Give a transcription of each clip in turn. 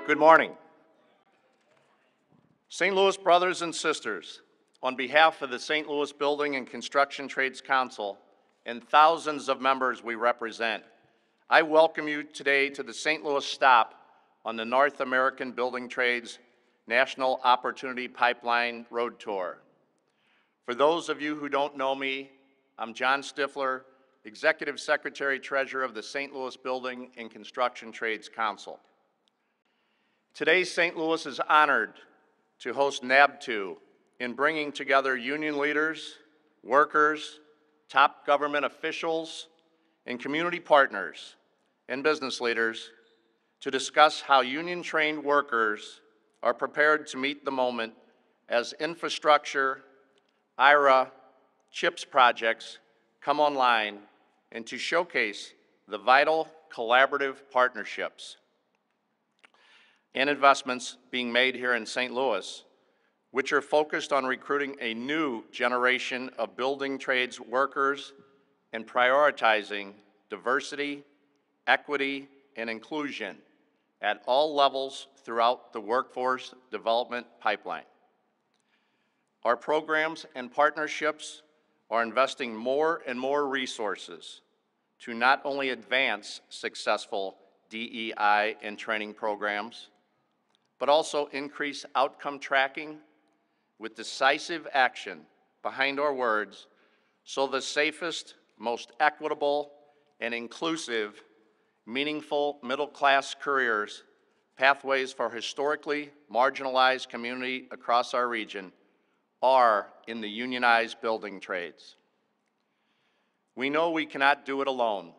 Good morning. St. Louis brothers and sisters, on behalf of the St. Louis Building and Construction Trades Council and thousands of members we represent, I welcome you today to the St. Louis stop on the North American Building Trades National Opportunity Pipeline Road Tour. For those of you who don't know me, I'm John Stifler, Executive Secretary Treasurer of the St. Louis Building and Construction Trades Council. Today, St. Louis is honored to host NAB2 in bringing together union leaders, workers, top government officials, and community partners and business leaders to discuss how union-trained workers are prepared to meet the moment as infrastructure, IRA, CHIPS projects come online, and to showcase the vital collaborative partnerships and investments being made here in St. Louis, which are focused on recruiting a new generation of building trades workers and prioritizing diversity, equity, and inclusion at all levels throughout the workforce development pipeline. Our programs and partnerships are investing more and more resources to not only advance successful DEI and training programs, but also increase outcome tracking with decisive action behind our words so the safest, most equitable, and inclusive, meaningful middle-class careers, pathways for historically marginalized community across our region are in the unionized building trades. We know we cannot do it alone.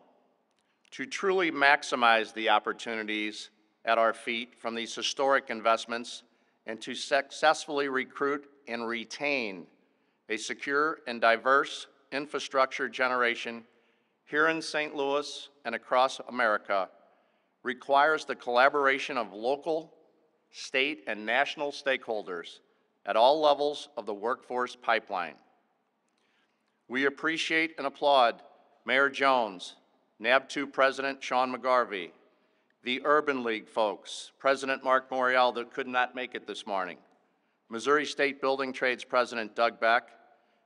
To truly maximize the opportunities at our feet from these historic investments and to successfully recruit and retain a secure and diverse infrastructure generation here in St. Louis and across America requires the collaboration of local, state, and national stakeholders at all levels of the workforce pipeline. We appreciate and applaud Mayor Jones, NAB2 President Sean McGarvey, the Urban League folks, President Mark Morial that could not make it this morning, Missouri State Building Trades President Doug Beck,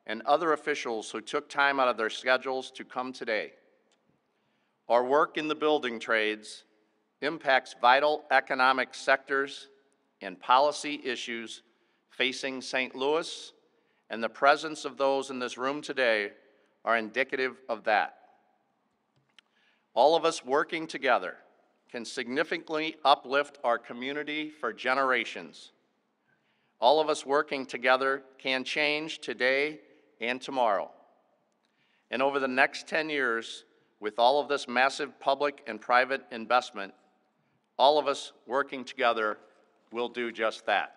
and other officials who took time out of their schedules to come today. Our work in the building trades impacts vital economic sectors and policy issues facing St. Louis, and the presence of those in this room today are indicative of that. All of us working together can significantly uplift our community for generations. All of us working together can change today and tomorrow. And over the next 10 years, with all of this massive public and private investment, all of us working together will do just that.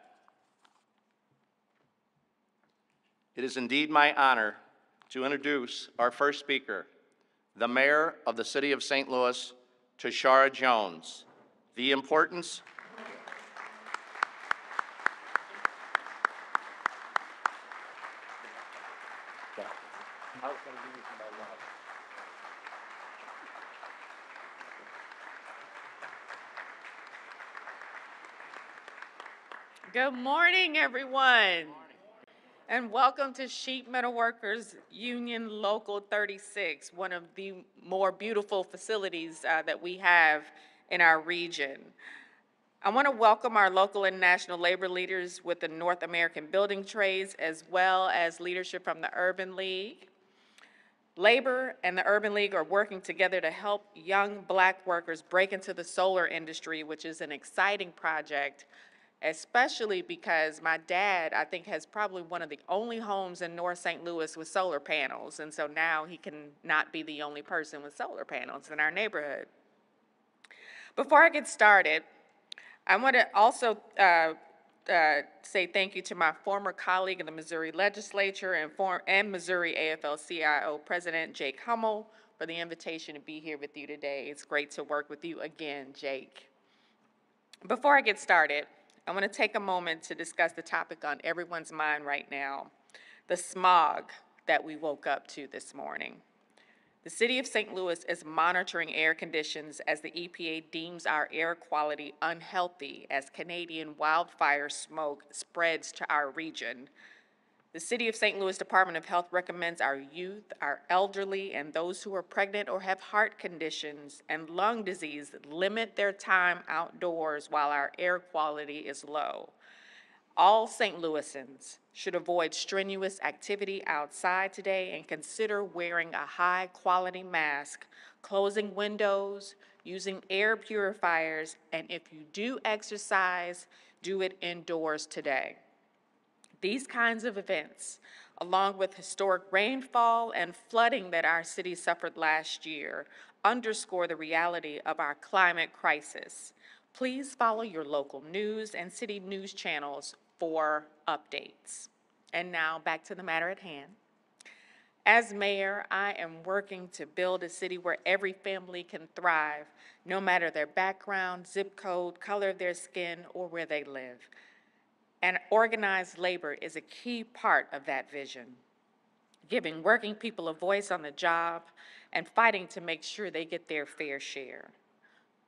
It is indeed my honor to introduce our first speaker, the Mayor of the City of St. Louis, Tashara Jones. The importance Good morning, everyone. And welcome to Sheet Metal Workers Union Local 36, one of the more beautiful facilities that we have in our region. I want to welcome our local and national labor leaders with the North American Building Trades, as well as leadership from the Urban League. Labor and the Urban League are working together to help young Black workers break into the solar industry, which is an exciting project, especially because my dad, I think, has probably one of the only homes in North St. Louis with solar panels, and so now he can not be the only person with solar panels in our neighborhood. Before I get started, I want to also say thank you to my former colleague in the Missouri legislature and Missouri AFL-CIO President Jake Hummel for the invitation to be here with you today. It's great to work with you again, Jake. Before I get started, I want to take a moment to discuss the topic on everyone's mind right now, the smog that we woke up to this morning. The City of St. Louis is monitoring air conditions as the EPA deems our air quality unhealthy as Canadian wildfire smoke spreads to our region. The City of St. Louis Department of Health recommends our youth, our elderly, and those who are pregnant or have heart conditions and lung disease limit their time outdoors while our air quality is low. All St. Louisans should avoid strenuous activity outside today and consider wearing a high-quality mask, closing windows, using air purifiers, and if you do exercise, do it indoors today. These kinds of events, along with historic rainfall and flooding that our city suffered last year, underscore the reality of our climate crisis. Please follow your local news and city news channels for updates. And now back to the matter at hand. As mayor, I am working to build a city where every family can thrive, no matter their background, zip code, color of their skin, or where they live. And organized labor is a key part of that vision, giving working people a voice on the job and fighting to make sure they get their fair share.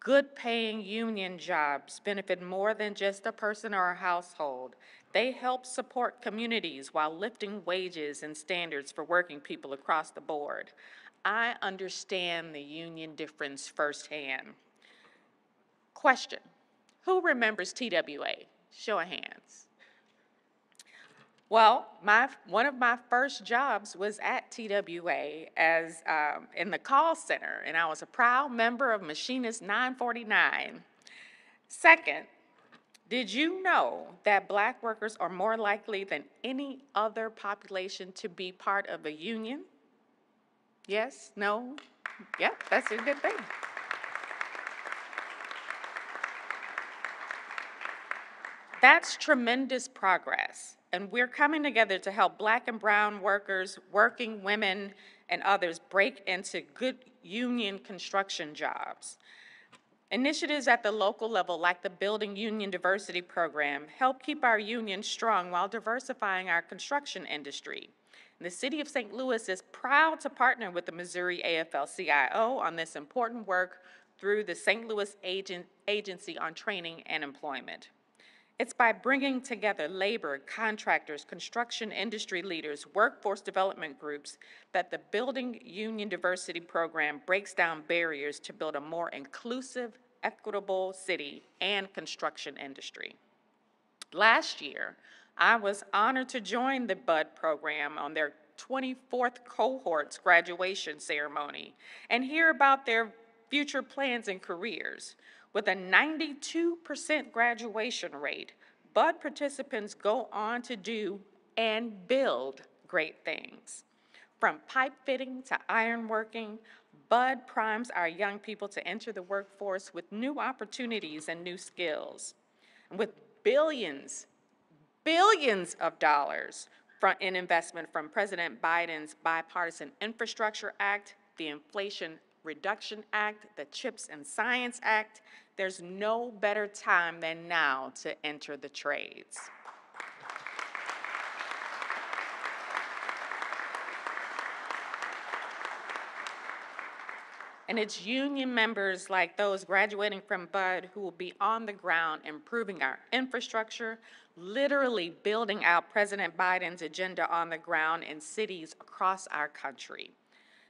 Good paying union jobs benefit more than just a person or a household. They help support communities while lifting wages and standards for working people across the board. I understand the union difference firsthand. Question, who remembers TWA? Show of hands. Well, one of my first jobs was at TWA as in the call center, and I was a proud member of Machinist 949. Second, did you know that Black workers are more likely than any other population to be part of a union? Yes? No? Yep, that's a good thing. That's tremendous progress, and we're coming together to help Black and brown workers, working women, and others break into good union construction jobs. Initiatives at the local level, like the Building Union Diversity Program, help keep our union strong while diversifying our construction industry. And the City of St. Louis is proud to partner with the Missouri AFL-CIO on this important work through the St. Louis Agency on Training and Employment. It's by bringing together labor, contractors, construction industry leaders, workforce development groups that the Building Union Diversity Program breaks down barriers to build a more inclusive, equitable city and construction industry. Last year, I was honored to join the BUD program on their 24th cohort's graduation ceremony and hear about their future plans and careers. With a 92% graduation rate, BUD participants go on to do and build great things. From pipe fitting to ironworking, BUD primes our young people to enter the workforce with new opportunities and new skills. And with billions of dollars in investment from President Biden's Bipartisan Infrastructure Act, the Inflation Reduction Act, the CHIPS and Science Act, there's no better time than now to enter the trades. And it's union members like those graduating from BUD who will be on the ground improving our infrastructure, literally building out President Biden's agenda on the ground in cities across our country.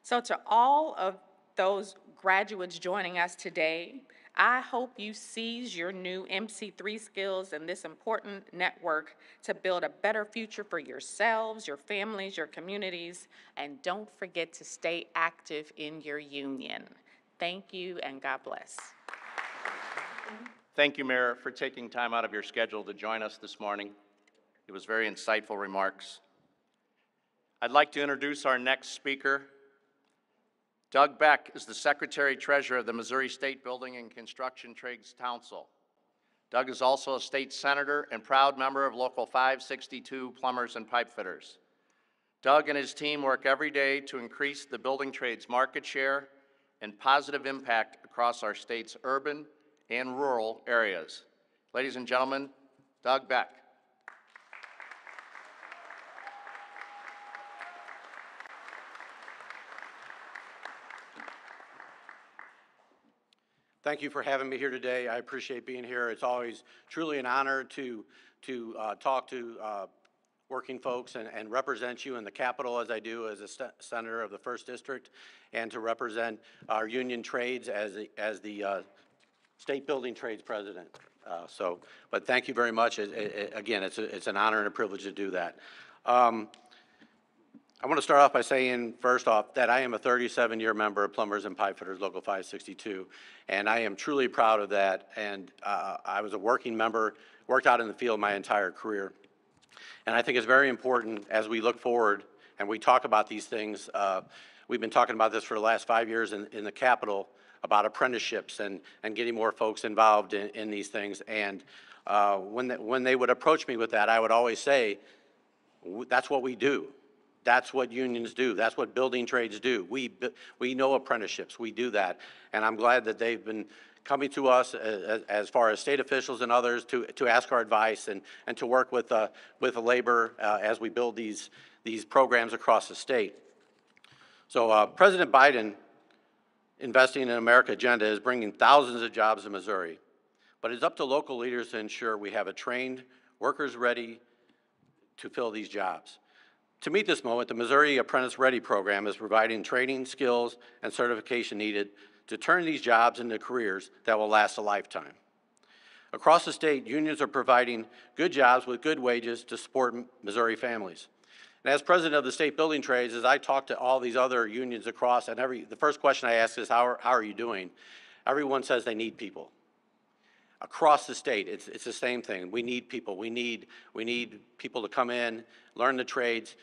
So to all of those graduates joining us today, I hope you seize your new MC3 skills in this important network to build a better future for yourselves, your families, your communities, and don't forget to stay active in your union. Thank you, and God bless. Thank you, Mayor, for taking time out of your schedule to join us this morning. It was very insightful remarks. I'd like to introduce our next speaker. Doug Beck is the Secretary-Treasurer of the Missouri State Building and Construction Trades Council. Doug is also a state senator and proud member of Local 562 Plumbers and Pipe Fitters. Doug and his team work every day to increase the building trades market share and positive impact across our state's urban and rural areas. Ladies and gentlemen, Doug Beck. Thank you for having me here today. I appreciate being here. It's always truly an honor to talk to working folks and represent you in the Capitol as I do as a senator of the 1st District, and to represent our union trades as the state building trades president. But thank you very much. Again, it's an honor and a privilege to do that. I want to start off by saying, first off, that I am a 37-year member of Plumbers and Pipefitters Local 562, and I am truly proud of that. And I was a working member, worked out in the field my entire career. And I think it's very important as we look forward and we talk about these things. We've been talking about this for the last 5 years in the Capitol about apprenticeships and getting more folks involved in these things. And when they would approach me with that, I would always say, that's what we do. That's what unions do. That's what building trades do. We know apprenticeships. We do that. And I'm glad that they've been coming to us as far as state officials and others to ask our advice and to work with the labor as we build these programs across the state. So President Biden investing in America agenda is bringing thousands of jobs to Missouri. But it's up to local leaders to ensure we have a trained workers ready to fill these jobs. To meet this moment, the Missouri Apprentice Ready program is providing training, skills, and certification needed to turn these jobs into careers that will last a lifetime. Across the state, unions are providing good jobs with good wages to support Missouri families. And as president of the state building trades, as I talk to all these other unions across, and the first question I ask is, how are you doing? Everyone says they need people. Across the state, it's the same thing. We need people. We need people to come in, learn the trades.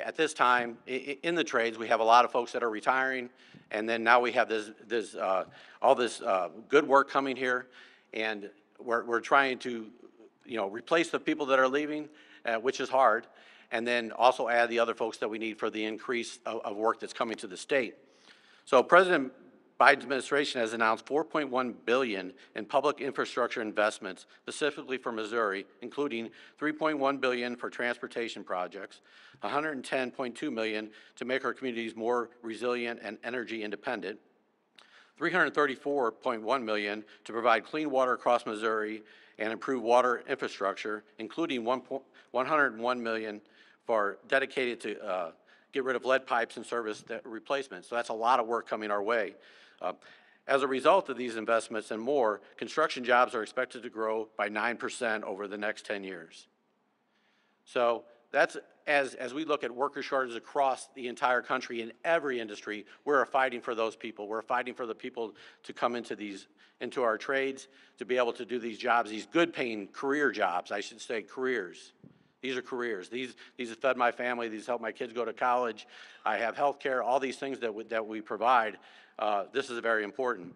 At this time, in the trades, we have a lot of folks that are retiring, and then now we have all this good work coming here, and we're trying to, replace the people that are leaving, which is hard, and then also add the other folks that we need for the increase of work that's coming to the state. So President Biden's administration has announced $4.1 billion in public infrastructure investments specifically for Missouri, including $3.1 billion for transportation projects, $110.2 million to make our communities more resilient and energy independent, $334.1 million to provide clean water across Missouri and improve water infrastructure, including $101 million for dedicated to get rid of lead pipes and service replacement. So that's a lot of work coming our way. As a result of these investments and more, construction jobs are expected to grow by 9% over the next 10 years. So that's, as we look at worker shortages across the entire country in every industry, we're fighting for those people. We're fighting for the people to come into our trades, to be able to do these jobs, these good paying career jobs, I should say careers. These are careers. These have fed my family. These help my kids go to college. I have health care, all these things that we provide. This is very important.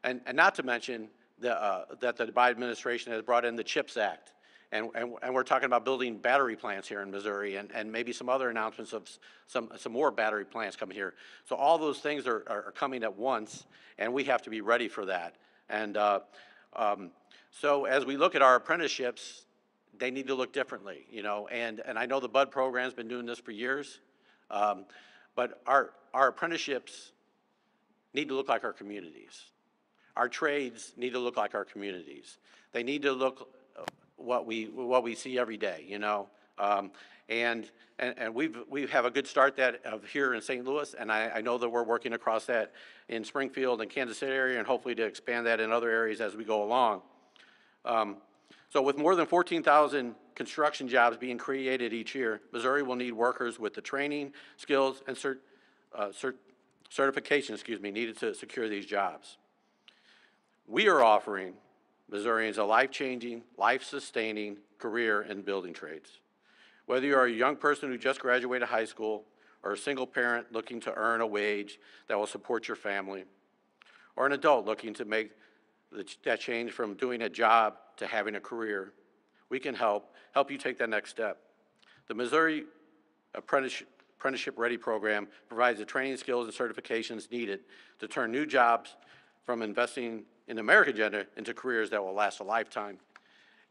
And not to mention that the Biden administration has brought in the CHIPS Act. And we're talking about building battery plants here in Missouri and maybe some other announcements of some more battery plants coming here. So all those things are coming at once, and we have to be ready for that. And so as we look at our apprenticeships, they need to look differently, and I know the BUD program's been doing this for years, but our apprenticeships need to look like our communities. Our trades need to look like our communities. They need to look what we see every day, and we have a good start here in St. Louis, and I know that we're working across that in Springfield and Kansas City area, and hopefully to expand that in other areas as we go along. So with more than 14,000 construction jobs being created each year, Missouri will need workers with the training, skills, and certification needed to secure these jobs. We are offering Missourians a life-changing, life-sustaining career in building trades. Whether you are a young person who just graduated high school or a single parent looking to earn a wage that will support your family, or an adult looking to make that change from doing a job to having a career, we can help you take that next step. The Missouri Apprenticeship Ready program provides the training, skills, and certifications needed to turn new jobs from investing in the American agenda into careers that will last a lifetime.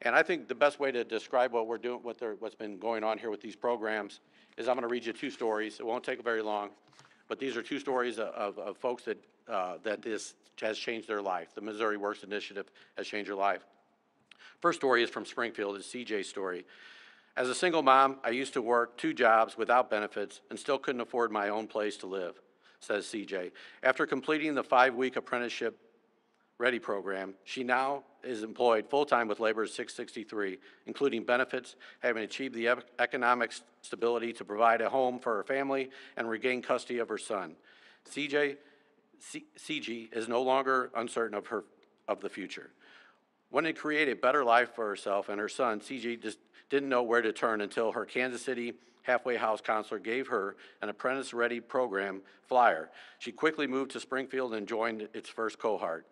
And I think the best way to describe what we're doing, what's been going on here with these programs is I'm going to read you two stories. It won't take very long. but these are two stories of folks that this has changed their life. The Missouri Works Initiative has changed their life. First story is from Springfield. It's CJ's story. As a single mom, I used to work 2 jobs without benefits and still couldn't afford my own place to live, says CJ. After completing the 5-week apprenticeship Ready program, she now is employed full-time with Labor 663, including benefits, having achieved the economic stability to provide a home for her family and regain custody of her son. CG is no longer uncertain of the future. Wanting to create a better life for herself and her son, CG just didn't know where to turn until her Kansas City halfway house counselor gave her an Apprentice Ready program flyer. She quickly moved to Springfield and joined its first cohort.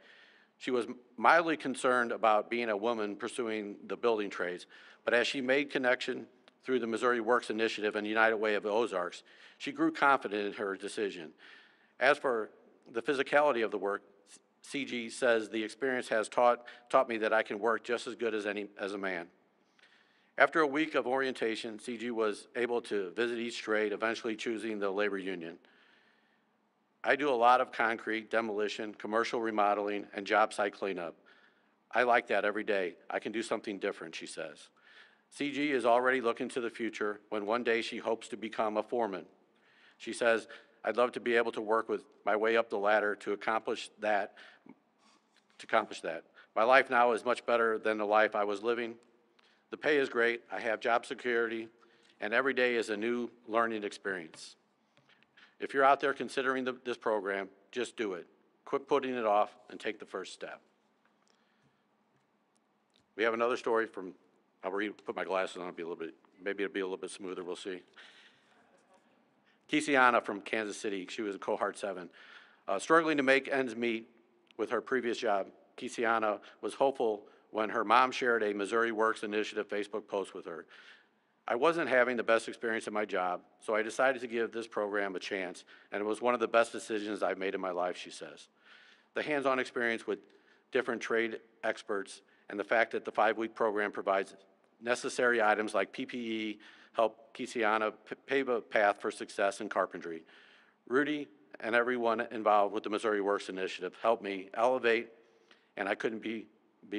She was mildly concerned about being a woman pursuing the building trades, but as she made connection through the Missouri Works Initiative and United Way of the Ozarks, she grew confident in her decision. As for the physicality of the work, CG says the experience has taught me that I can work just as good as a man. After a week of orientation, CG was able to visit each trade, eventually choosing the labor union. I do a lot of concrete, demolition, commercial remodeling, and job site cleanup. I like that every day. I can do something different, she says. CG is already looking to the future when one day she hopes to become a foreman. She says, I'd love to be able to work with my way up the ladder to accomplish that. My life now is much better than the life I was living. The pay is great, I have job security, and every day is a new learning experience. If you're out there considering this program, just do it. Quit putting it off and take the first step. We have another story from, put my glasses on, maybe it'll be a little bit smoother, we'll see. Kisiana from Kansas City, she was in cohort 7. Struggling to make ends meet with her previous job, Kisiana was hopeful when her mom shared a Missouri Works Initiative Facebook post with her. I wasn't having the best experience at my job, so I decided to give this program a chance, and it was one of the best decisions I've made in my life, she says. The hands-on experience with different trade experts and the fact that the 5-week program provides necessary items like PPE help Kisiana pave a path for success in carpentry. Rudy and everyone involved with the Missouri Works Initiative helped me elevate, and I couldn't be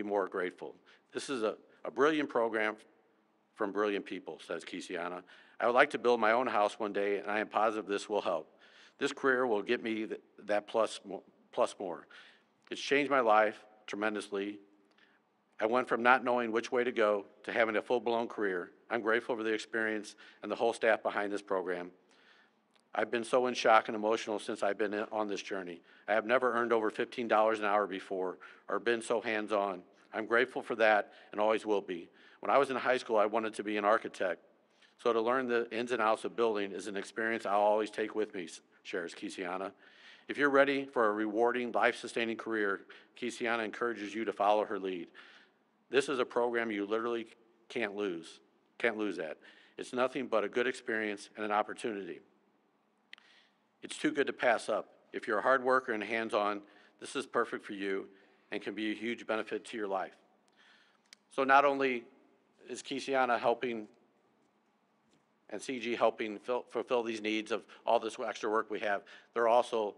more grateful. This is a brilliant program from brilliant people, says Kisiana. I would like to build my own house one day, and I am positive this will help. This career will get me that plus more. It's changed my life tremendously. I went from not knowing which way to go to having a full-blown career. I'm grateful for the experience and the whole staff behind this program. I've been so in shock and emotional since I've been on this journey. I have never earned over $15 an hour before or been so hands-on. I'm grateful for that and always will be. When I was in high school, I wanted to be an architect. So to learn the ins and outs of building is an experience I'll always take with me, shares Kisiana. If you're ready for a rewarding, life-sustaining career, Kisiana encourages you to follow her lead. This is a program you literally can't lose at. It's nothing but a good experience and an opportunity. It's too good to pass up. If you're a hard worker and hands-on, this is perfect for you and can be a huge benefit to your life. So not only is Kisiana helping and CG helping fulfill these needs of all this extra work we have, they're also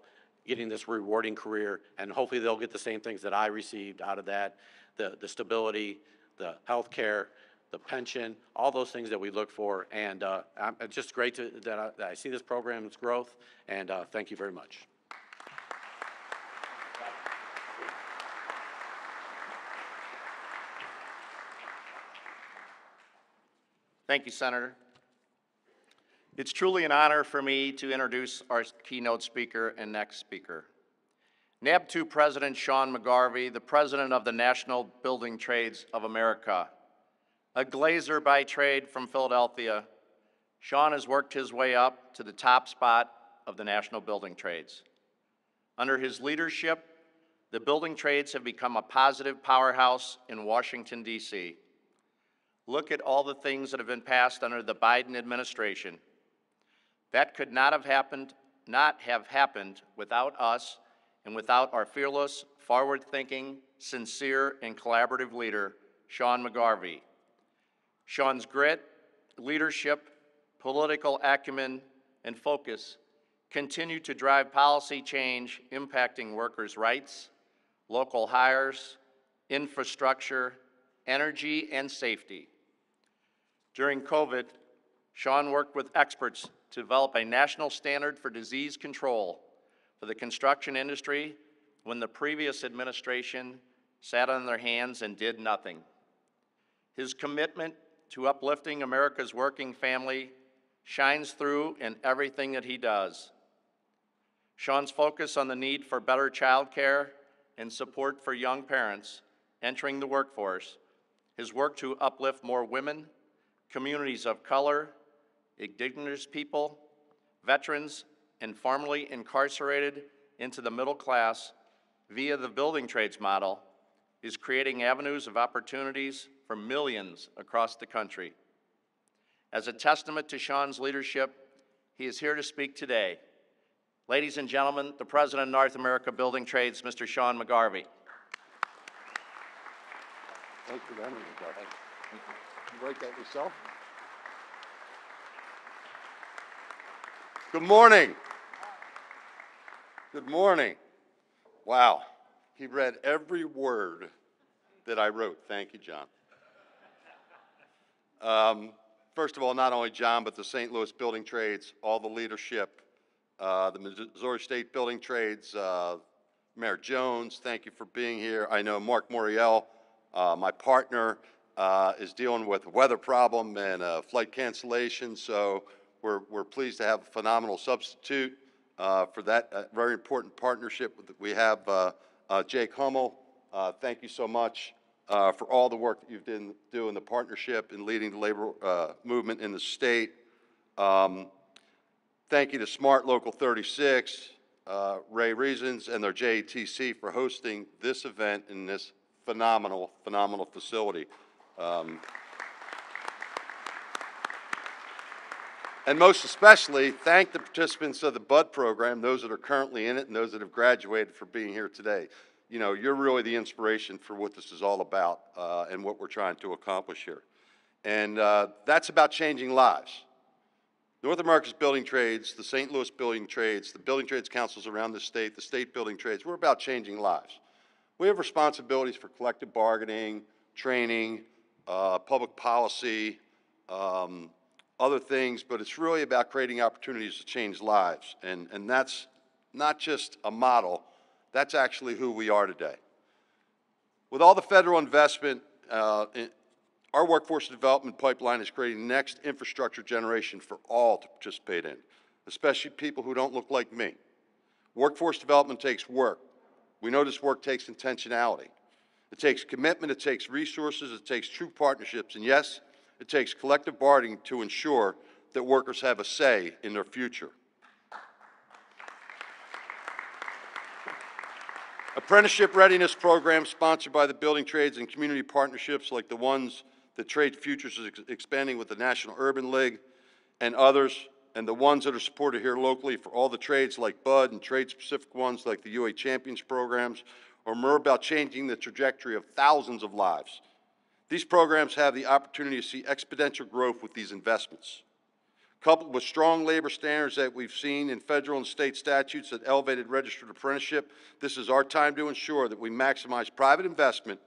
getting this rewarding career, and hopefully they'll get the same things that I received out of that, the stability, the health care, the pension, all those things that we look for. And it's just great that I see this program's growth, and thank you very much. Thank you, Senator. It's truly an honor for me to introduce our keynote speaker and next speaker. NAB2 President Sean McGarvey, the President of the National Building Trades of America. A glazer by trade from Philadelphia, Sean has worked his way up to the top spot of the national building trades. Under his leadership, the building trades have become a positive powerhouse in Washington, D.C. Look at all the things that have been passed under the Biden administration. That could not have happened without us and without our fearless, forward-thinking, sincere, and collaborative leader, Sean McGarvey. Sean's grit, leadership, political acumen, and focus continue to drive policy change impacting workers' rights, local hires, infrastructure, energy, and safety. During COVID, Sean worked with experts to develop a national standard for disease control for the construction industry when the previous administration sat on their hands and did nothing. His commitment to uplifting America's working family shines through in everything that he does. Sean's focus on the need for better child care and support for young parents entering the workforce, his work to uplift more women, communities of color, indigenous people, veterans, and formerly incarcerated into the middle class via the building trades model is creating avenues of opportunities for millions across the country. As a testament to Sean's leadership, he is here to speak today. Ladies and gentlemen, the President of North America Building Trades, Mr. Sean McGarvey. Thank you, man. You write that yourself? Good morning. Good morning. Wow. He read every word that I wrote. Thank you, John. First of all, not only John, but the St. Louis Building Trades, all the leadership, the Missouri State Building Trades, Mayor Jones, thank you for being here. I know Mark Moriel, my partner, is dealing with a weather problem and flight cancellation, so we're pleased to have a phenomenal substitute for that very important partnership that we have. Jake Hummel, thank you so much for all the work that you've do in the partnership and leading the labor movement in the state. Thank you to Smart Local 36, Ray Reasons, and their JATC for hosting this event in this phenomenal facility. And most especially, thank the participants of the BUD program, those that are currently in it and those that have graduated, for being here today. You know, you're really the inspiration for what this is all about and what we're trying to accomplish here. And that's about changing lives. North America's Building Trades, the St. Louis Building Trades, the Building Trades Councils around the state building trades, we're about changing lives. We have responsibilities for collective bargaining, training, public policy, other things, but it's really about creating opportunities to change lives. And that's not just a model, that's actually who we are today. With all the federal investment, our workforce development pipeline is creating the next infrastructure generation for all to participate in, especially people who don't look like me. Workforce development takes work. We know this work takes intentionality. It takes commitment, it takes resources, it takes true partnerships, and yes, it takes collective bargaining to ensure that workers have a say in their future. Apprenticeship readiness programs sponsored by the building trades and community partnerships like the ones that Trade Futures is expanding with the National Urban League and others, and the ones that are supported here locally for all the trades like BUD and trade-specific ones like the UA Champions programs, are more about changing the trajectory of thousands of lives. These programs have the opportunity to see exponential growth with these investments. Coupled with strong labor standards that we've seen in federal and state statutes that elevated registered apprenticeship, this is our time to ensure that we maximize private investment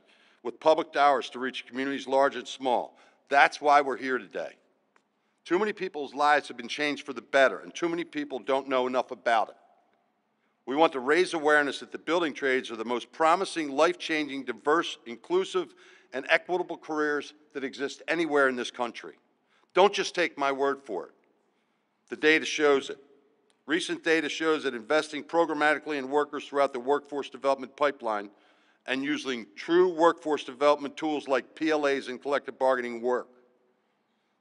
with public dollars to reach communities large and small. That's why we're here today. Too many people's lives have been changed for the better, and too many people don't know enough about it. We want to raise awareness that the building trades are the most promising, life-changing, diverse, inclusive, and equitable careers that exist anywhere in this country. Don't just take my word for it. The data shows it. Recent data shows that investing programmatically in workers throughout the workforce development pipeline and using true workforce development tools like PLAs and collective bargaining work.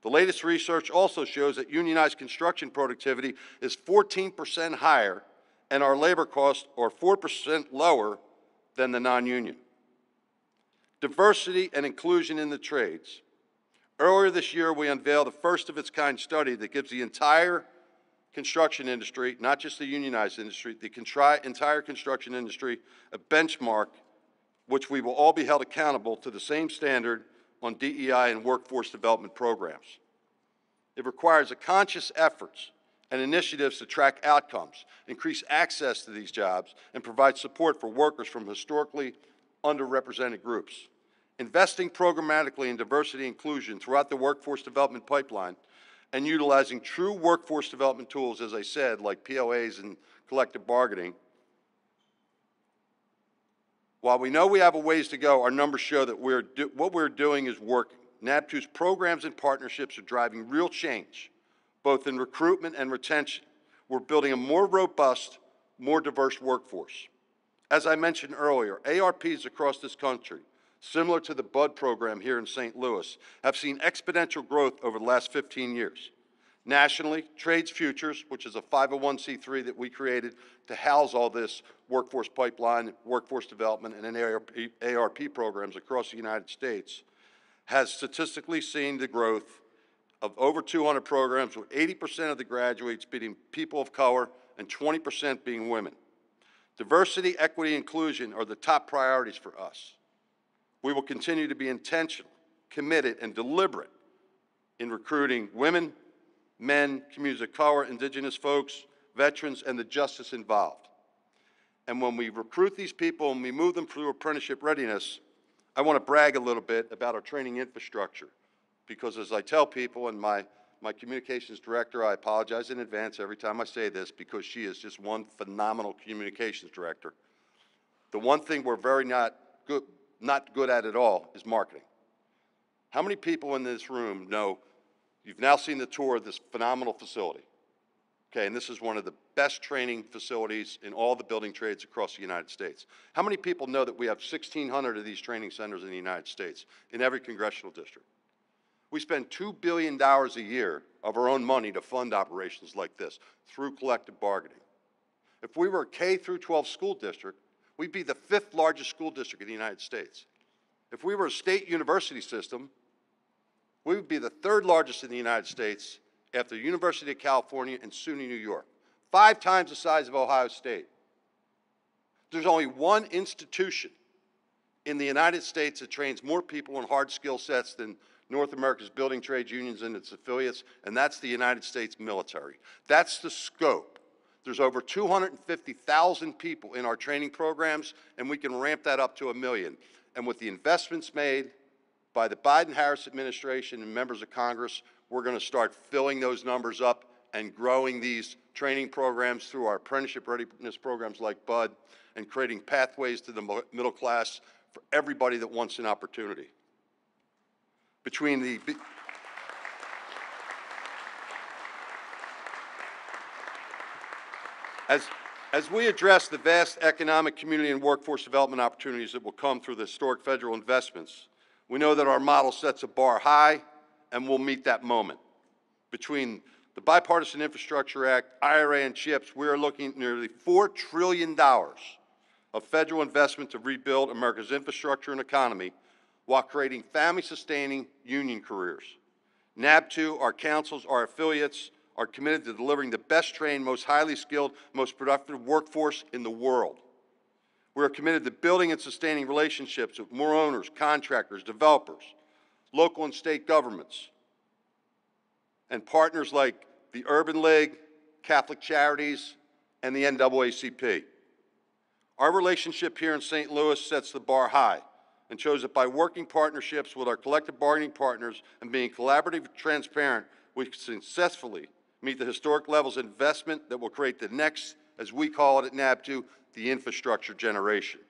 The latest research also shows that unionized construction productivity is 14% higher and our labor costs are 4% lower than the non-union. Diversity and inclusion in the trades. Earlier this year, we unveiled a first-of-its-kind study that gives the entire construction industry, not just the unionized industry, the entire construction industry, a benchmark which we will all be held accountable to the same standard on DEI and workforce development programs. It requires a conscious effort and initiatives to track outcomes, increase access to these jobs, and provide support for workers from historically underrepresented groups. Investing programmatically in diversity and inclusion throughout the workforce development pipeline and utilizing true workforce development tools, as I said, like POAs and collective bargaining. While we know we have a ways to go, our numbers show that what we're doing is working. NAB2's programs and partnerships are driving real change, both in recruitment and retention. We're building a more robust, more diverse workforce. As I mentioned earlier, ARPs across this country, similar to the BUD program here in St. Louis, have seen exponential growth over the last 15 years. Nationally, Trades Futures, which is a 501c3 that we created to house all this workforce pipeline, workforce development, and ARP programs across the United States, has statistically seen the growth of over 200 programs, with 80% of the graduates being people of color and 20% being women. Diversity, equity, and inclusion are the top priorities for us. We will continue to be intentional, committed, and deliberate in recruiting women, men, communities of color, indigenous folks, veterans, and the justice involved. And when we recruit these people and we move them through apprenticeship readiness, I want to brag a little bit about our training infrastructure, because as I tell people, and my communications director, I apologize in advance every time I say this, because she is just one phenomenal communications director. The one thing we're not good at all is marketing. How many people in this room know you've now seen the tour of this phenomenal facility? Okay, and this is one of the best training facilities in all the building trades across the United States. How many people know that we have 1,600 of these training centers in the United States, in every congressional district? We spend $2 billion a year of our own money to fund operations like this through collective bargaining. If we were a K through 12 school district, we'd be the 5th largest school district in the United States. If we were a state university system, we would be the 3rd largest in the United States after the University of California and SUNY New York, 5 times the size of Ohio State. There's only one institution in the United States that trains more people in hard skill sets than North America's building trades unions and its affiliates, and that's the United States military. That's the scope. There's over 250,000 people in our training programs, and we can ramp that up to 1 million. And with the investments made by the Biden-Harris administration and members of Congress, we're going to start filling those numbers up and growing these training programs through our apprenticeship readiness programs like BUD, and creating pathways to the middle class for everybody that wants an opportunity. As we address the vast economic, community, and workforce development opportunities that will come through the historic federal investments, we know that our model sets a bar high, and we'll meet that moment. Between the Bipartisan Infrastructure Act, IRA, and CHIPS, we are looking at nearly $4 trillion of federal investment to rebuild America's infrastructure and economy while creating family-sustaining union careers. NAB2, our councils, our affiliates, are committed to delivering the best trained, most highly skilled, most productive workforce in the world. We are committed to building and sustaining relationships with more owners, contractors, developers, local and state governments, and partners like the Urban League, Catholic Charities, and the NAACP. Our relationship here in St. Louis sets the bar high and shows that by working partnerships with our collective bargaining partners and being collaborative and transparent, we can successfully meet the historic levels of investment that will create the next, as we call it at NAB2, the infrastructure generation.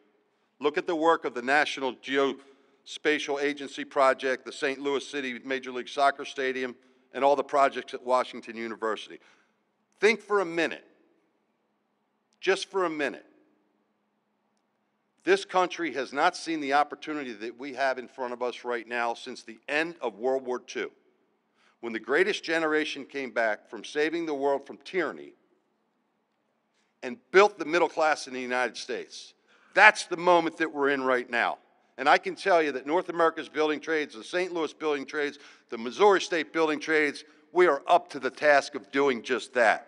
Look at the work of the National Geospatial Agency project, the St. Louis City Major League Soccer Stadium, and all the projects at Washington University. Think for a minute, just for a minute. This country has not seen the opportunity that we have in front of us right now since the end of World War II, when the greatest generation came back from saving the world from tyranny and built the middle class in the United States. That's the moment that we're in right now. And I can tell you that North America's building trades, the St. Louis building trades, the Missouri State building trades, we are up to the task of doing just that.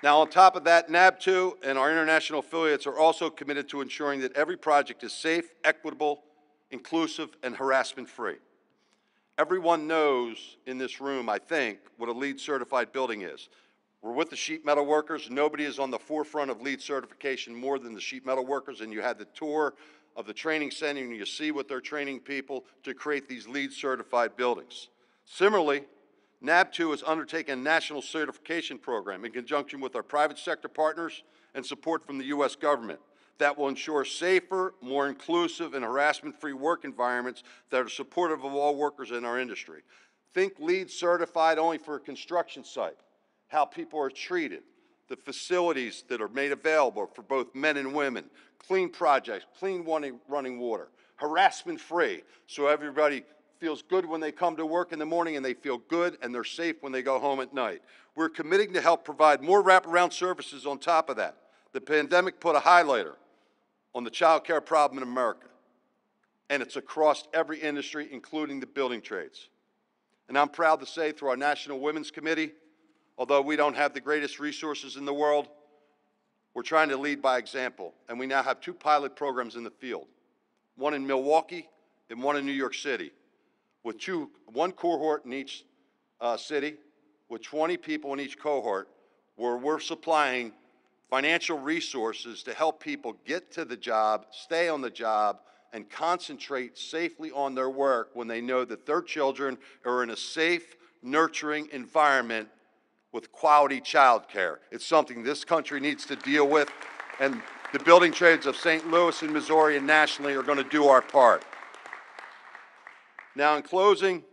Now, on top of that, NAB2 and our international affiliates are also committed to ensuring that every project is safe, equitable, inclusive, and harassment-free. Everyone knows in this room, I think, what a LEED certified building is. We're with the sheet metal workers. Nobody is on the forefront of LEED certification more than the sheet metal workers, and you had the tour of the training center, and you see what they're training people to create these LEED certified buildings. Similarly, NAB2 has undertaken a national certification program in conjunction with our private sector partners and support from the U.S. government that will ensure safer, more inclusive, and harassment-free work environments that are supportive of all workers in our industry. Think LEED certified only for a construction site, how people are treated, the facilities that are made available for both men and women, clean projects, clean running water, harassment-free, so everybody feels good when they come to work in the morning and they feel good and they're safe when they go home at night. We're committing to help provide more wraparound services on top of that. The pandemic put a highlighter on the child care problem in America, and it's across every industry, including the building trades. And I'm proud to say through our National Women's Committee, although we don't have the greatest resources in the world, we're trying to lead by example, and we now have 2 pilot programs in the field, one in Milwaukee and one in New York City, with one cohort in each city, with 20 people in each cohort, where we're supplying financial resources to help people get to the job, stay on the job, and concentrate safely on their work when they know that their children are in a safe, nurturing environment with quality child care. It's something this country needs to deal with, and the building trades of St. Louis and Missouri and nationally are going to do our part. Now, in closing,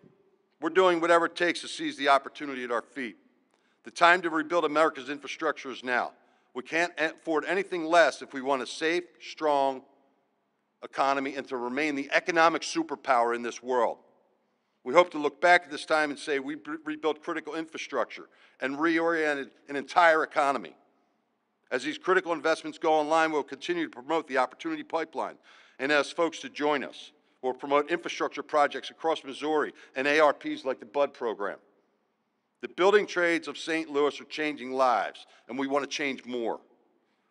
we're doing whatever it takes to seize the opportunity at our feet. The time to rebuild America's infrastructure is now. We can't afford anything less if we want a safe, strong economy and to remain the economic superpower in this world. We hope to look back at this time and say we rebuilt critical infrastructure and reoriented an entire economy. As these critical investments go online, we'll continue to promote the opportunity pipeline and ask folks to join us. We'll promote infrastructure projects across Missouri and ARPs like the BUD program. The building trades of St. Louis are changing lives, and we want to change more.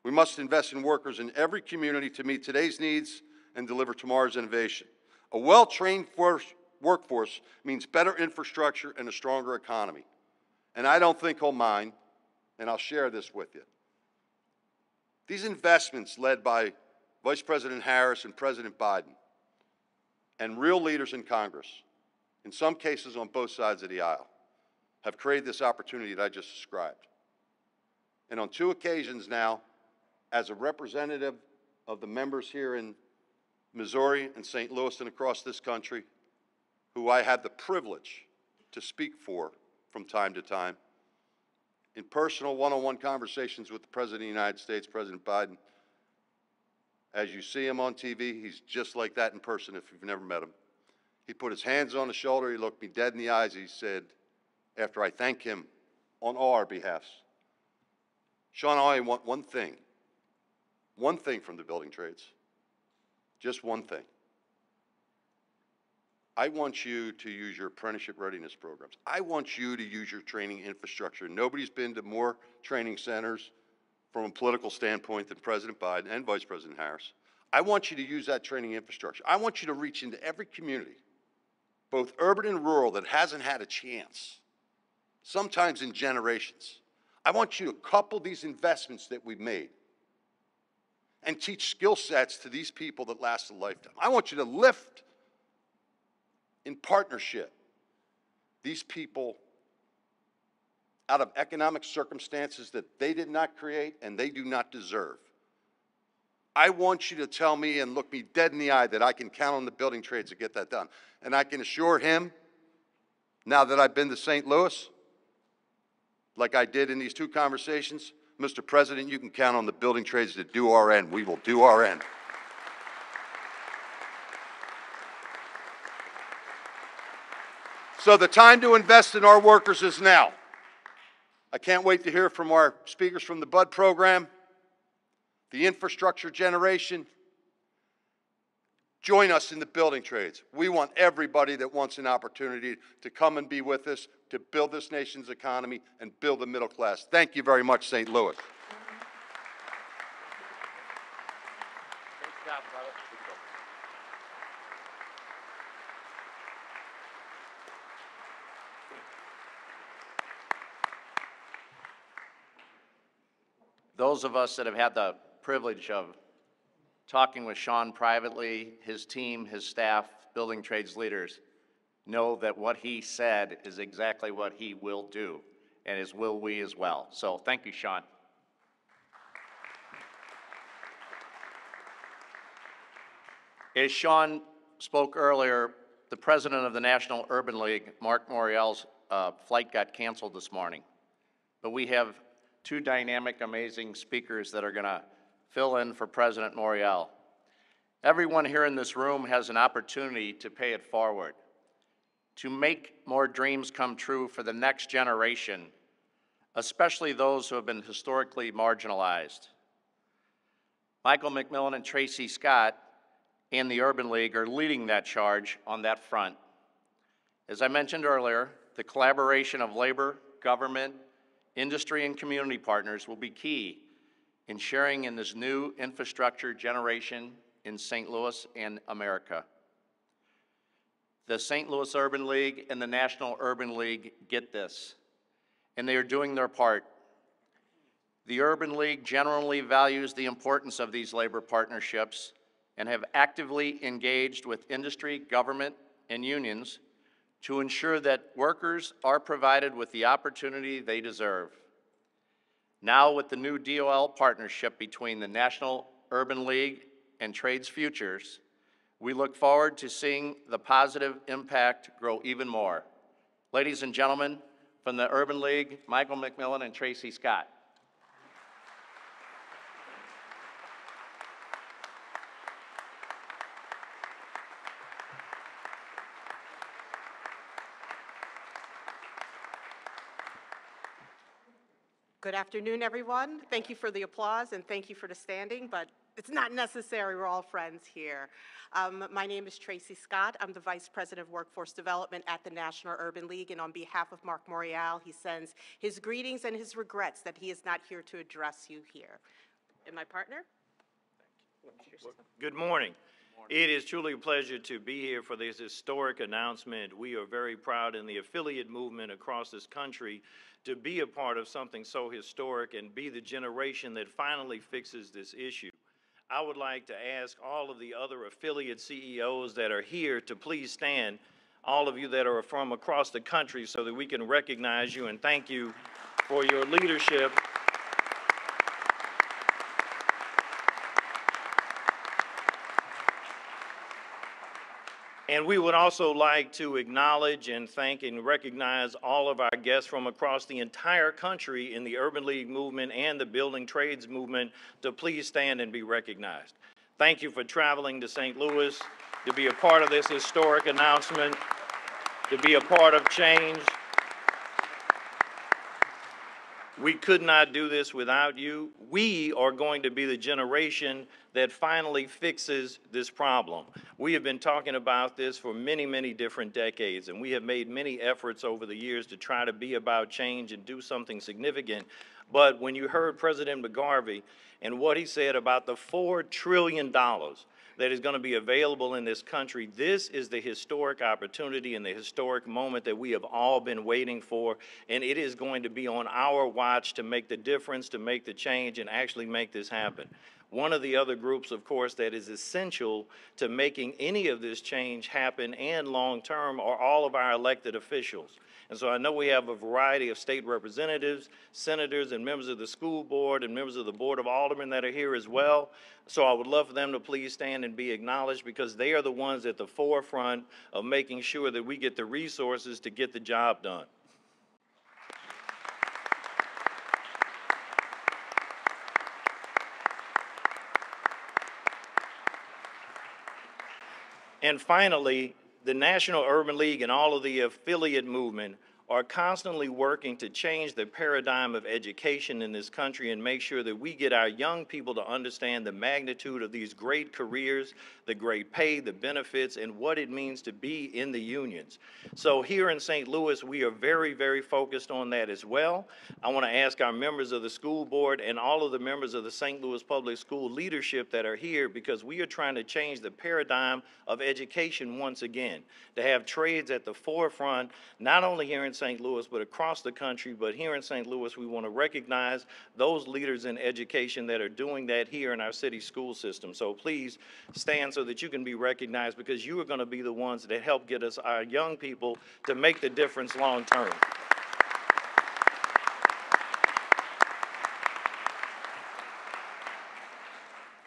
We must invest in workers in every community to meet today's needs and deliver tomorrow's innovation. A well-trained workforce means better infrastructure and a stronger economy. And I don't think he'll mind, and I'll share this with you. These investments led by Vice President Harris and President Biden and real leaders in Congress, in some cases on both sides of the aisle, have created this opportunity that I just described. And on 2 occasions now, as a representative of the members here in Missouri and St. Louis and across this country, who I had the privilege to speak for from time to time, in personal one-on-one conversations with the President of the United States, President Biden. As you see him on TV, he's just like that in person if you've never met him. He put his hands on the shoulder, he looked me dead in the eyes, he said, after I thank him on all our behalfs, Sean, I want one thing from the building trades, just one thing. I want you to use your apprenticeship readiness programs. I want you to use your training infrastructure. Nobody's been to more training centers from a political standpoint than President Biden and Vice President Harris. I want you to use that training infrastructure. I want you to reach into every community, both urban and rural, that hasn't had a chance, sometimes in generations. I want you to couple these investments that we've made and teach skill sets to these people that last a lifetime. I want you to lift in partnership these people out of economic circumstances that they did not create and they do not deserve. I want you to tell me and look me dead in the eye that I can count on the building trades to get that done. And I can assure him, now that I've been to St. Louis, like I did in these 2 conversations, Mr. President, you can count on the building trades to do our end. We will do our end. So the time to invest in our workers is now. I can't wait to hear from our speakers from the BUD program, the infrastructure generation. Join us in the building trades. We want everybody that wants an opportunity to come and be with us to build this nation's economy and build the middle class. Thank you very much, St. Louis. those of us that have had the privilege of talking with Sean privately, his team, his staff, building trades leaders, know that what he said is exactly what he will do, and as will we as well. So thank you, Sean. As Sean spoke earlier, the president of the National Urban League, Mark Morial's flight got canceled this morning. But we have two dynamic, amazing speakers that are going to fill in for President Morial. Everyone here in this room has an opportunity to pay it forward, to make more dreams come true for the next generation, especially those who have been historically marginalized. Michael McMillan and Tracy Scott and the Urban League are leading that charge on that front. As I mentioned earlier, the collaboration of labor, government, industry, and community partners will be key in sharing in this new infrastructure generation in St. Louis and America. The St. Louis Urban League and the National Urban League get this, and they are doing their part. The Urban League generally values the importance of these labor partnerships and have actively engaged with industry, government, and unions to ensure that workers are provided with the opportunity they deserve. Now, with the new DOL partnership between the National Urban League and Trades Futures, we look forward to seeing the positive impact grow even more. Ladies and gentlemen, from the Urban League, Michael McMillan and Tracy Scott. Good afternoon, everyone. Thank you for the applause and thank you for the standing, but it's not necessary. We're all friends here. My name is Tracy Scott. I'm the Vice President of Workforce Development at the National Urban League, and on behalf of Mark Morial, he sends his greetings and his regrets that he is not here to address you here. And my partner? Good morning. It is truly a pleasure to be here for this historic announcement. We are very proud in the affiliate movement across this country to be a part of something so historic and be the generation that finally fixes this issue. I would like to ask all of the other affiliate CEOs that are here to please stand, all of you that are from across the country, so that we can recognize you and thank you for your leadership. And we would also like to acknowledge and thank and recognize all of our guests from across the entire country in the Urban League movement and the building trades movement to please stand and be recognized. Thank you for traveling to St. Louis to be a part of this historic announcement, to be a part of change. We could not do this without you. We are going to be the generation that finally fixes this problem. We have been talking about this for many, many different decades, and we have made many efforts over the years to try to be about change and do something significant. But when you heard President McGarvey and what he said about the $4 trillion that is going to be available in this country, this is the historic opportunity and the historic moment that we have all been waiting for, and it is going to be on our watch to make the difference, to make the change, and actually make this happen. One of the other groups, of course, that is essential to making any of this change happen and long-term are all of our elected officials. And so I know we have a variety of state representatives, senators, and members of the school board and members of the Board of Aldermen that are here as well. So I would love for them to please stand and be acknowledged, because they are the ones at the forefront of making sure that we get the resources to get the job done. And finally, the National Urban League and all of the affiliate movement are constantly working to change the paradigm of education in this country and make sure that we get our young people to understand the magnitude of these great careers, the great pay, the benefits, and what it means to be in the unions. So here in St. Louis, we are very, very focused on that as well. I want to ask our members of the school board and all of the members of the St. Louis Public School leadership that are here, because we are trying to change the paradigm of education once again, to have trades at the forefront, not only here in in St. Louis, but across the country. But here in St. Louis, we want to recognize those leaders in education that are doing that here in our city school system. So please stand so that you can be recognized, because you are going to be the ones that help get us, our young people, to make the difference long term.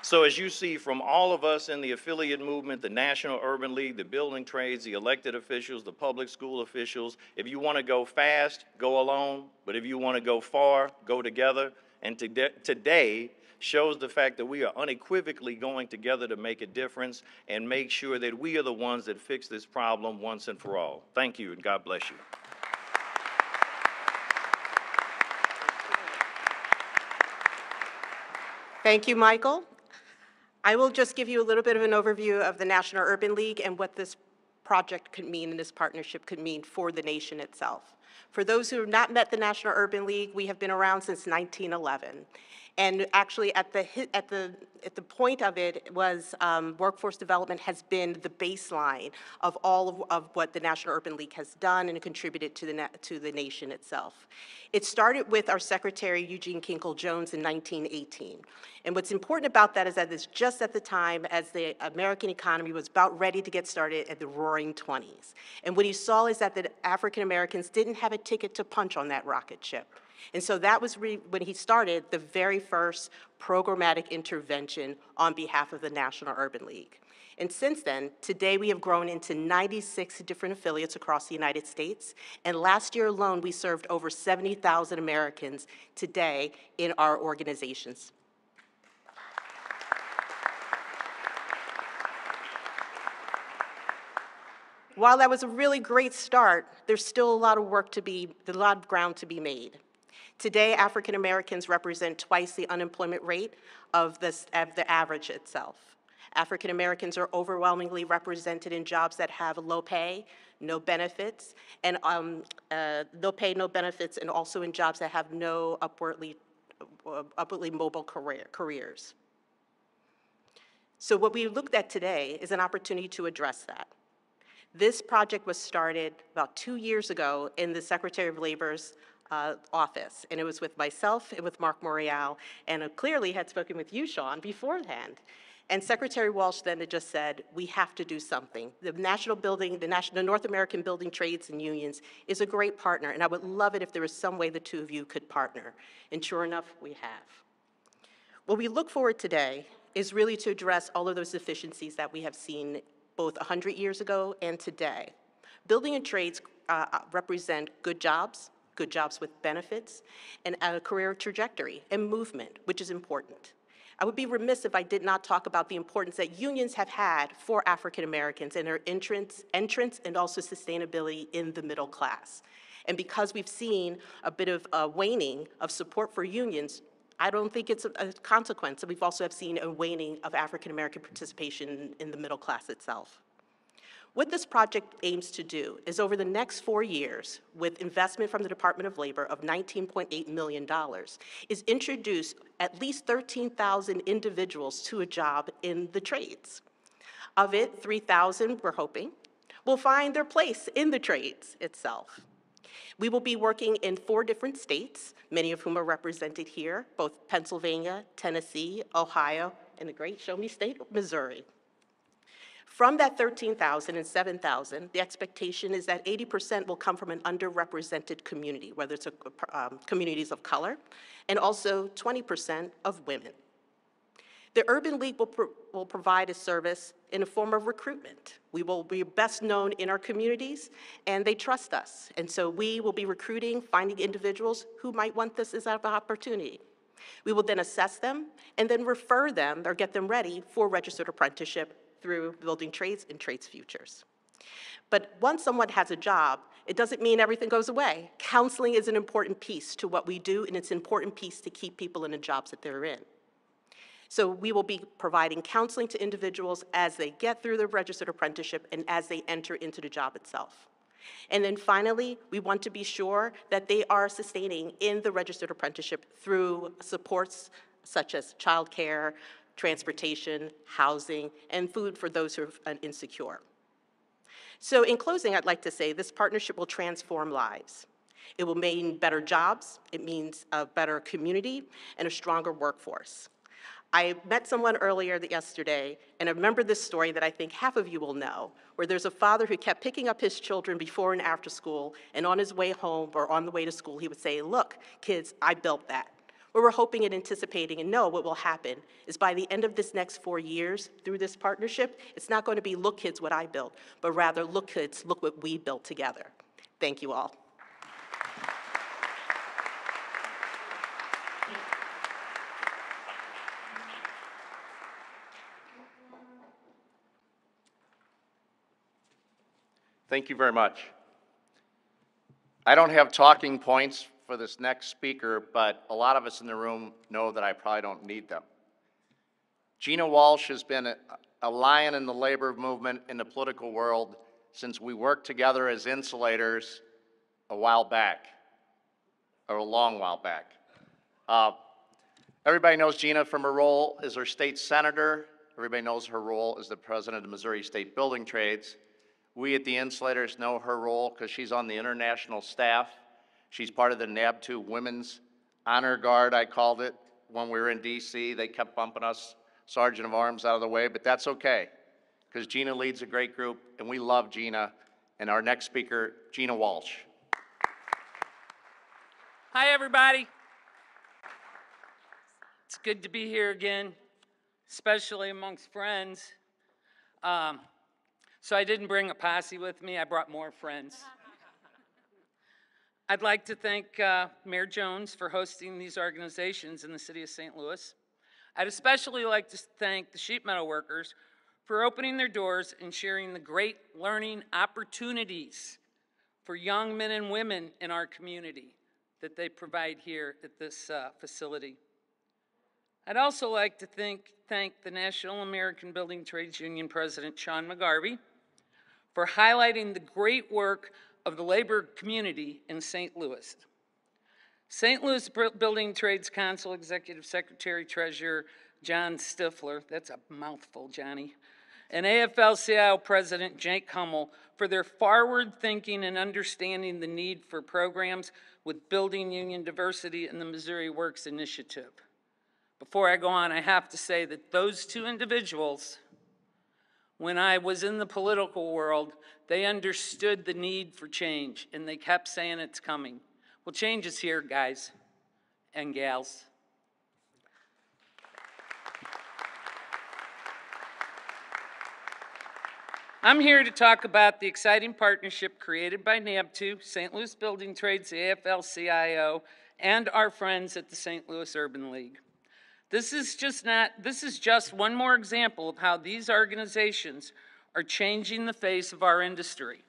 So as you see from all of us in the affiliate movement, the National Urban League, the building trades, the elected officials, the public school officials, if you want to go fast, go alone. But if you want to go far, go together. And today shows the fact that we are unequivocally going together to make a difference and make sure that we are the ones that fix this problem once and for all. Thank you, and God bless you. Thank you, Michael. I will just give you a little bit of an overview of the National Urban League and what this project could mean and this partnership could mean for the nation itself. For those who have not met the National Urban League, we have been around since 1911. And actually, at the point of it was workforce development has been the baseline of all of what the National Urban League has done and contributed to the nation itself. It started with our Secretary Eugene Kinkle Jones in 1918. And what's important about that is that it's just at the time as the American economy was about ready to get started at the roaring 20s. And what he saw is that the African Americans didn't have a ticket to punch on that rocket ship. And so that was when he started the very first programmatic intervention on behalf of the National Urban League. And since then, today we have grown into 96 different affiliates across the United States. And last year alone, we served over 70,000 Americans today in our organizations. While that was a really great start, there's still a lot of ground to be made. Today, African Americans represent twice the unemployment rate of the average itself. African Americans are overwhelmingly represented in jobs that have low pay, no benefits, and no pay, no benefits, and also in jobs that have no upwardly mobile careers. So what we looked at today is an opportunity to address that. This project was started about 2 years ago in the Secretary of Labor's office, and it was with myself and with Mark Morial, and I clearly had spoken with you, Sean, beforehand. And Secretary Walsh then had just said, we have to do something. The North American Building Trades and Unions is a great partner, and I would love it if there was some way the two of you could partner. And sure enough, we have. What we look forward today is really to address all of those deficiencies that we have seen both 100 years ago and today. Building and trades represent good jobs with benefits, and a career trajectory and movement, which is important. I would be remiss if I did not talk about the importance that unions have had for African Americans and their entrance and also sustainability in the middle class. And because we've seen a bit of a waning of support for unions, I don't think it's a consequence. We've also seen a waning of African American participation in the middle class itself. What this project aims to do is over the next 4 years, with investment from the Department of Labor of $19.8 million, is introduce at least 13,000 individuals to a job in the trades. Of it, 3,000, we're hoping, will find their place in the trades itself. We will be working in 4 different states, many of whom are represented here, both Pennsylvania, Tennessee, Ohio, and the great show-me state, Missouri. From that 13,000 and 7,000, the expectation is that 80% will come from an underrepresented community, whether it's communities of color, and also 20% of women. The Urban League will provide a service in a form of recruitment. We will be best known in our communities, and they trust us. And so we will be recruiting, finding individuals who might want this as an opportunity. We will then assess them and then refer them or get them ready for registered apprenticeship through Building Trades and Trades Futures. But once someone has a job, it doesn't mean everything goes away. Counseling is an important piece to what we do, and it's an important piece to keep people in the jobs that they're in. So we will be providing counseling to individuals as they get through their registered apprenticeship and as they enter into the job itself. And then finally, we want to be sure that they are sustaining in the registered apprenticeship through supports such as childcare, transportation, housing, and food for those who are insecure. So in closing, I'd like to say this partnership will transform lives. It will mean better jobs, it means a better community, and a stronger workforce. I met someone earlier yesterday, and I remember this story that I think half of you will know, where there's a father who kept picking up his children before and after school, and on his way home or on the way to school, he would say, "Look, kids, I built that." What we're hoping and anticipating and know what will happen is by the end of this next 4 years through this partnership, it's not going to be, "Look, kids, what I built," but rather, "Look, kids, look what we built together." Thank you all. Thank you very much. I don't have talking points for this next speaker, but a lot of us in the room know that I probably don't need them. Gina Walsh has been a lion in the labor movement in the political world since we worked together as insulators a while back, or a long while back. Everybody knows Gina from her role as her state senator. Everybody knows her role as the president of the Missouri State Building Trades. We at the Insulators know her role because she's on the international staff. She's part of the NAB2 Women's Honor Guard, I called it. When we were in DC, they kept bumping us Sergeant of Arms out of the way, but that's okay, because Gina leads a great group, and we love Gina. And our next speaker, Gina Walsh. Hi, everybody. It's good to be here again, especially amongst friends. So I didn't bring a posse with me, I brought more friends. I'd like to thank Mayor Jones for hosting these organizations in the city of St. Louis. I'd especially like to thank the sheet metal workers for opening their doors and sharing the great learning opportunities for young men and women in our community that they provide here at this facility. I'd also like to thank the National American Building Trades Union President, Sean McGarvey, for highlighting the great work of the labor community in St. Louis. St. Louis Building Trades Council Executive Secretary Treasurer John Stifler, that's a mouthful, Johnny, and AFL-CIO President Jake Hummel for their forward thinking and understanding the need for programs with building union diversity in the Missouri Works Initiative. Before I go on, I have to say that those two individuals, when I was in the political world, they understood the need for change, and they kept saying it's coming. Well, change is here, guys and gals. I'm here to talk about the exciting partnership created by NAB2, St. Louis Building Trades, the AFL-CIO, and our friends at the St. Louis Urban League. This is just one more example of how these organizations are changing the face of our industry,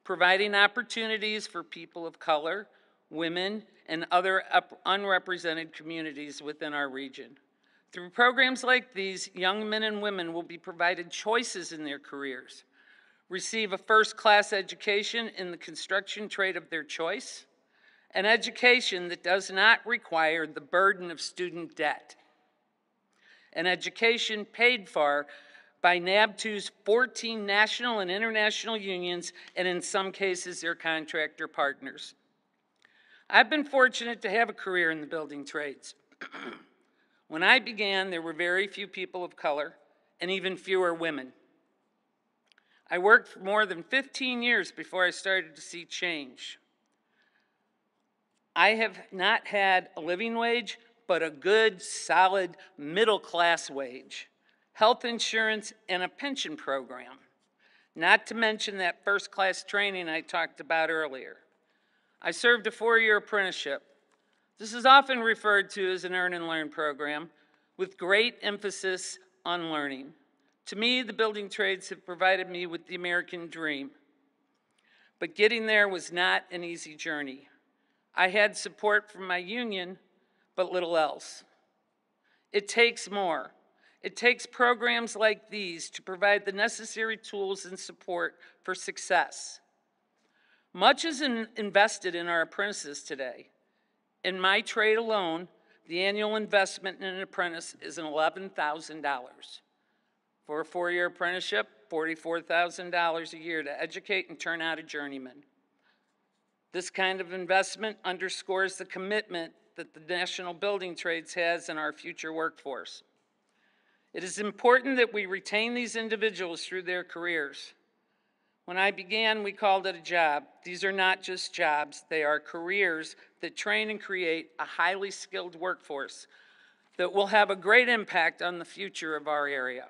providing opportunities for people of color, women, and other unrepresented communities within our region. Through programs like these, young men and women will be provided choices in their careers, receive a first-class education in the construction trade of their choice, an education that does not require the burden of student debt, an education paid for by NAB2's 14 national and international unions, and in some cases, their contractor partners. I've been fortunate to have a career in the building trades. When I began, there were very few people of color and even fewer women. I worked for more than 15 years before I started to see change. I have not had a living wage, but a good, solid, middle-class wage, health insurance, and a pension program, not to mention that first-class training I talked about earlier. I served a 4-year apprenticeship. This is often referred to as an earn and learn program with great emphasis on learning. To me, the building trades have provided me with the American dream, but getting there was not an easy journey. I had support from my union, but little else. It takes more. It takes programs like these to provide the necessary tools and support for success. Much is invested in our apprentices today. In my trade alone, the annual investment in an apprentice is $11,000. For a 4-year apprenticeship, $44,000 a year to educate and turn out a journeyman. This kind of investment underscores the commitment that the National Building Trades has in our future workforce. It is important that we retain these individuals through their careers. When I began, we called it a job. These are not just jobs, they are careers that train and create a highly skilled workforce that will have a great impact on the future of our area.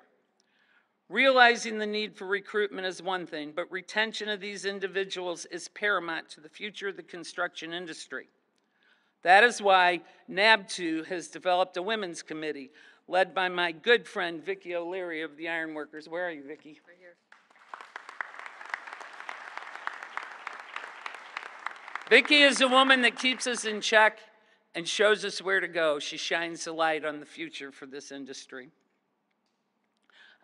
Realizing the need for recruitment is one thing, but retention of these individuals is paramount to the future of the construction industry. That is why NAB2 has developed a women's committee led by my good friend Vicki O'Leary of the Ironworkers. Where are you, Vicki? Right here. Vicki is a woman that keeps us in check and shows us where to go. She shines the light on the future for this industry.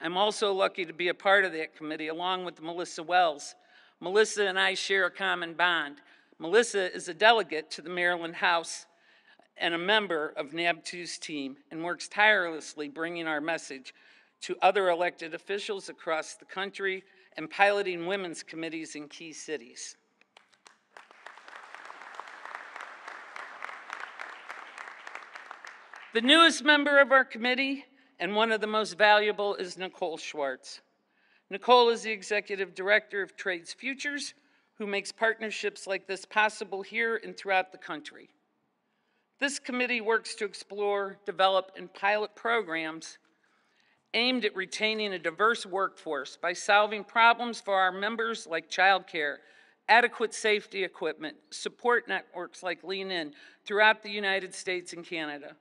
I'm also lucky to be a part of that committee along with Melissa Wells. Melissa and I share a common bond. Melissa is a delegate to the Maryland House and a member of NAB2's team and works tirelessly bringing our message to other elected officials across the country and piloting women's committees in key cities. The newest member of our committee and one of the most valuable is Nicole Schwartz. Nicole is the Executive Director of Trades Futures, who makes partnerships like this possible here and throughout the country. This committee works to explore, develop, and pilot programs aimed at retaining a diverse workforce by solving problems for our members like childcare, adequate safety equipment, support networks like Lean In throughout the United States and Canada.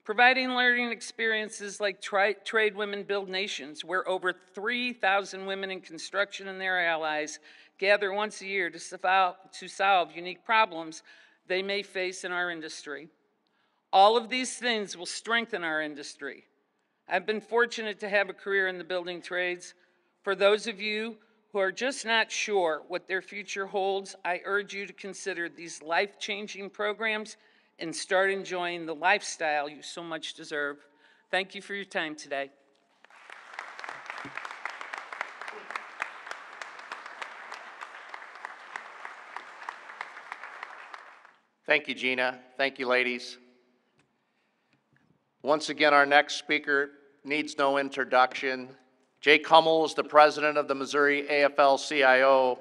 Providing learning experiences like Trade Women Build Nations, where over 3,000 women in construction and their allies gather once a year to solve unique problems they may face in our industry. All of these things will strengthen our industry. I've been fortunate to have a career in the building trades. For those of you who are just not sure what their future holds, I urge you to consider these life-changing programs and start enjoying the lifestyle you so much deserve. Thank you for your time today. Thank you, Gina. Thank you, ladies. Once again, our next speaker needs no introduction. Jay Kummel is the president of the Missouri AFL-CIO,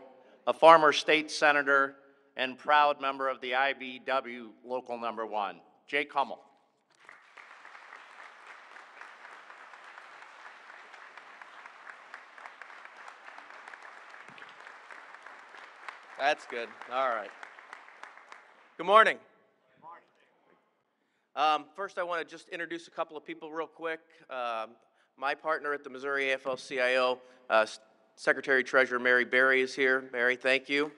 a former state senator, and proud member of the IBW Local Number 1. Jay Kummel. That's good. All right. Good morning. First, I want to just introduce a couple of people real quick. My partner at the Missouri AFL-CIO, Secretary-Treasurer Mary Berry is here. Mary, thank you.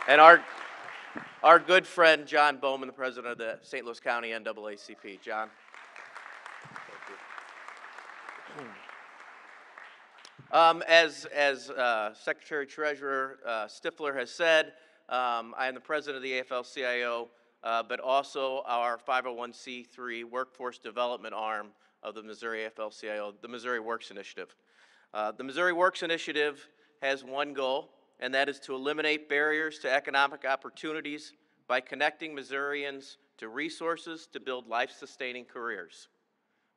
And our good friend, John Bowman, the president of the St. Louis County NAACP. John. As Secretary-Treasurer Stifler has said, I am the president of the AFL-CIO, but also our 501c3 workforce development arm of the Missouri AFL-CIO, the Missouri Works Initiative. The Missouri Works Initiative has one goal, and that is to eliminate barriers to economic opportunities by connecting Missourians to resources to build life-sustaining careers.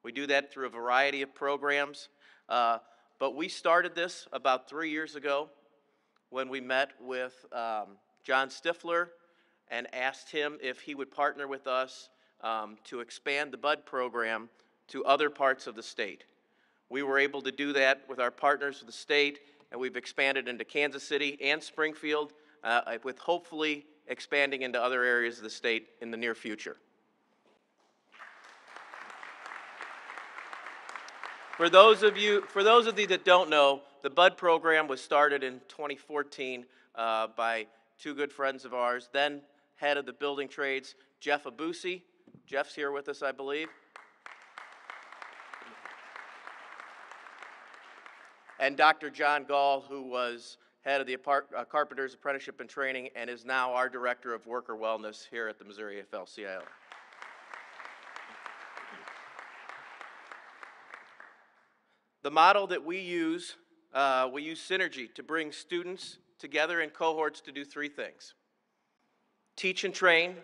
We do that through a variety of programs, but we started this about 3 years ago when we met with John Stifler and asked him if he would partner with us to expand the BUD program to other parts of the state. We were able to do that with our partners of the state, and we've expanded into Kansas City and Springfield, with hopefully expanding into other areas of the state in the near future. For those of you that don't know, the BUD program was started in 2014 by two good friends of ours, then head of the building trades, Jeff Abusi. Jeff's here with us, I believe. And Dr. John Gall, who was head of the Carpenters Apprenticeship and Training and is now our Director of Worker Wellness here at the Missouri AFL-CIO. The model that we use synergy to bring students together in cohorts to do three things. Teach and train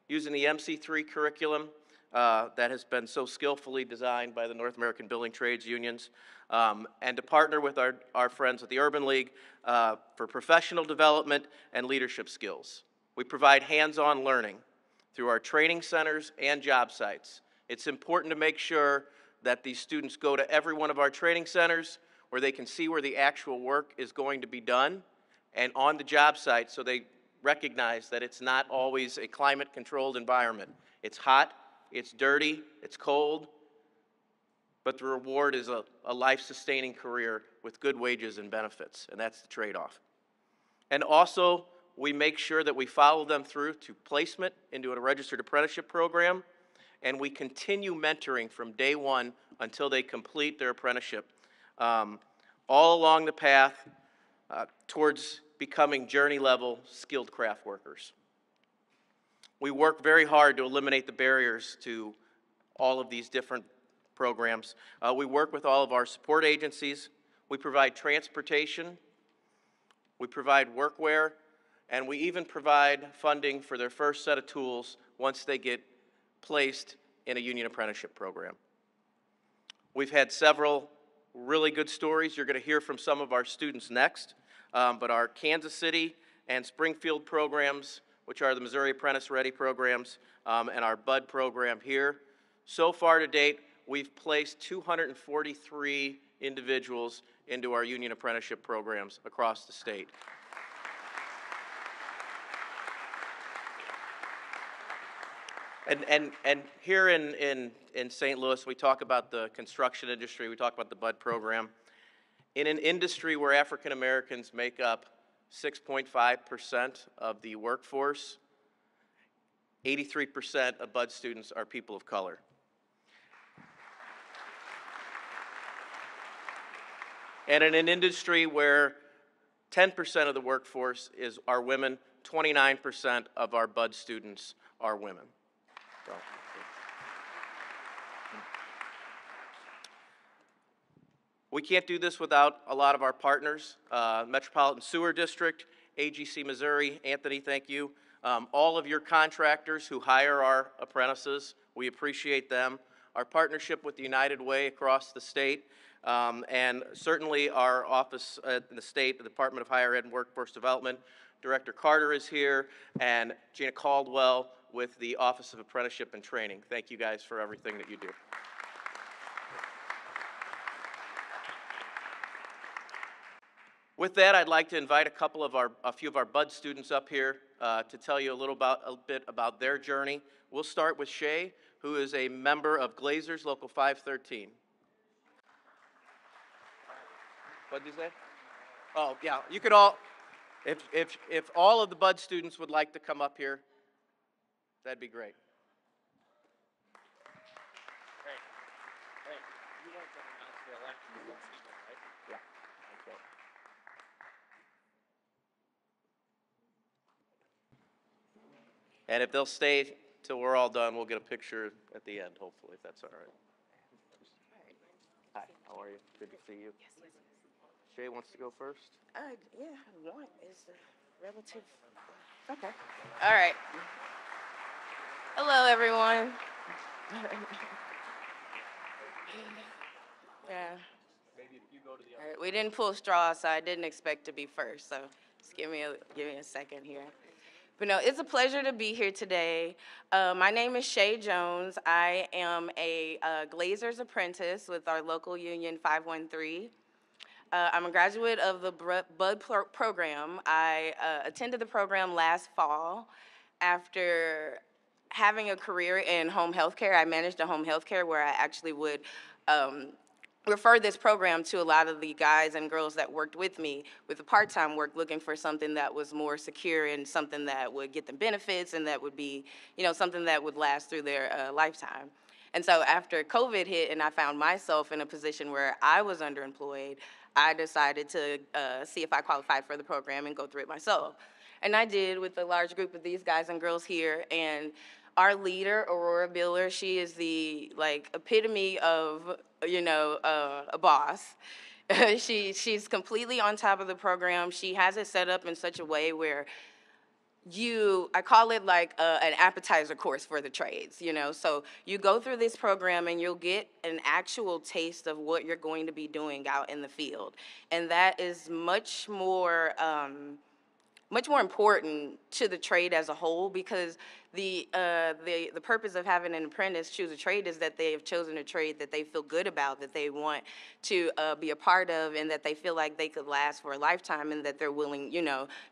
using the MC3 curriculum that has been so skillfully designed by the North American Building Trades Unions, and to partner with our friends at the Urban League for professional development and leadership skills. We provide hands-on learning through our training centers and job sites. It's important to make sure that these students go to every one of our training centers where they can see where the actual work is going to be done, and on the job site so they recognize that it's not always a climate-controlled environment. It's hot, it's dirty, it's cold, but the reward is a life-sustaining career with good wages and benefits, and that's the trade-off. And also, we make sure that we follow them through to placement into a registered apprenticeship program, and we continue mentoring from day one until they complete their apprenticeship, all along the path towards becoming journey-level skilled craft workers. We work very hard to eliminate the barriers to all of these different programs. We work with all of our support agencies. We provide transportation. We provide workwear. And we even provide funding for their first set of tools once they get placed in a union apprenticeship program. We've had several really good stories. You're going to hear from some of our students next. But our Kansas City and Springfield programs, which are the Missouri Apprentice Ready programs, and our BUD program here, so far to date, we've placed 243 individuals into our union apprenticeship programs across the state. And here in St. Louis, we talk about the construction industry, we talk about the BUD program. In an industry where African Americans make up 6.5% of the workforce, 83% of BUD students are people of color. And in an industry where 10% of the workforce are women, 29% of our BUD students are women. So. We can't do this without a lot of our partners, Metropolitan Sewer District, AGC Missouri. Anthony, thank you. All of your contractors who hire our apprentices, we appreciate them. Our partnership with the United Way across the state, and certainly our office in the state, the Department of Higher Ed and Workforce Development. Director Carter is here, and Gina Caldwell with the Office of Apprenticeship and Training. Thank you guys for everything that you do. With that, I'd like to invite a few of our BUD students up here to tell you a bit about their journey. We'll start with Shay, who is a member of Glazers Local 513. What did you say? Oh, yeah. You could all, if all of the BUD students would like to come up here, that'd be great. You want to announce the election, right? Yeah. Okay. And if they'll stay till we're all done, we'll get a picture at the end, hopefully, if that's all right. Hi, how are you? Good to see you. Yes, yes, yes. Shay wants to go first? Yeah, want is relative. Okay. All right. Hello, everyone. Yeah. Maybe if you go to the All right. We didn't pull straws, so I didn't expect to be first. So just give me a second here. But no, it's a pleasure to be here today. My name is Shay Jones. I am a glazer's apprentice with our local union 513. I'm a graduate of the BUD program. I attended the program last fall. After having a career in home health care, I managed a home health care where I actually would refer this program to a lot of the guys and girls that worked with me with the part-time work, looking for something that was more secure and something that would get them benefits and that would be, something that would last through their lifetime. And so after COVID hit and I found myself in a position where I was underemployed, I decided to see if I qualified for the program and go through it myself. And I did with a large group of these guys and girls here. And our leader, Aurora Biller, she is the like epitome of, a boss. She's completely on top of the program. She has it set up in such a way where I call it like an appetizer course for the trades, So you go through this program and you'll get an actual taste of what you're going to be doing out in the field. And that is much more important to the trade as a whole, because the purpose of having an apprentice choose a trade is that they have chosen a trade that they feel good about, that they want to be a part of, and that they feel like they could last for a lifetime, and that they're willing,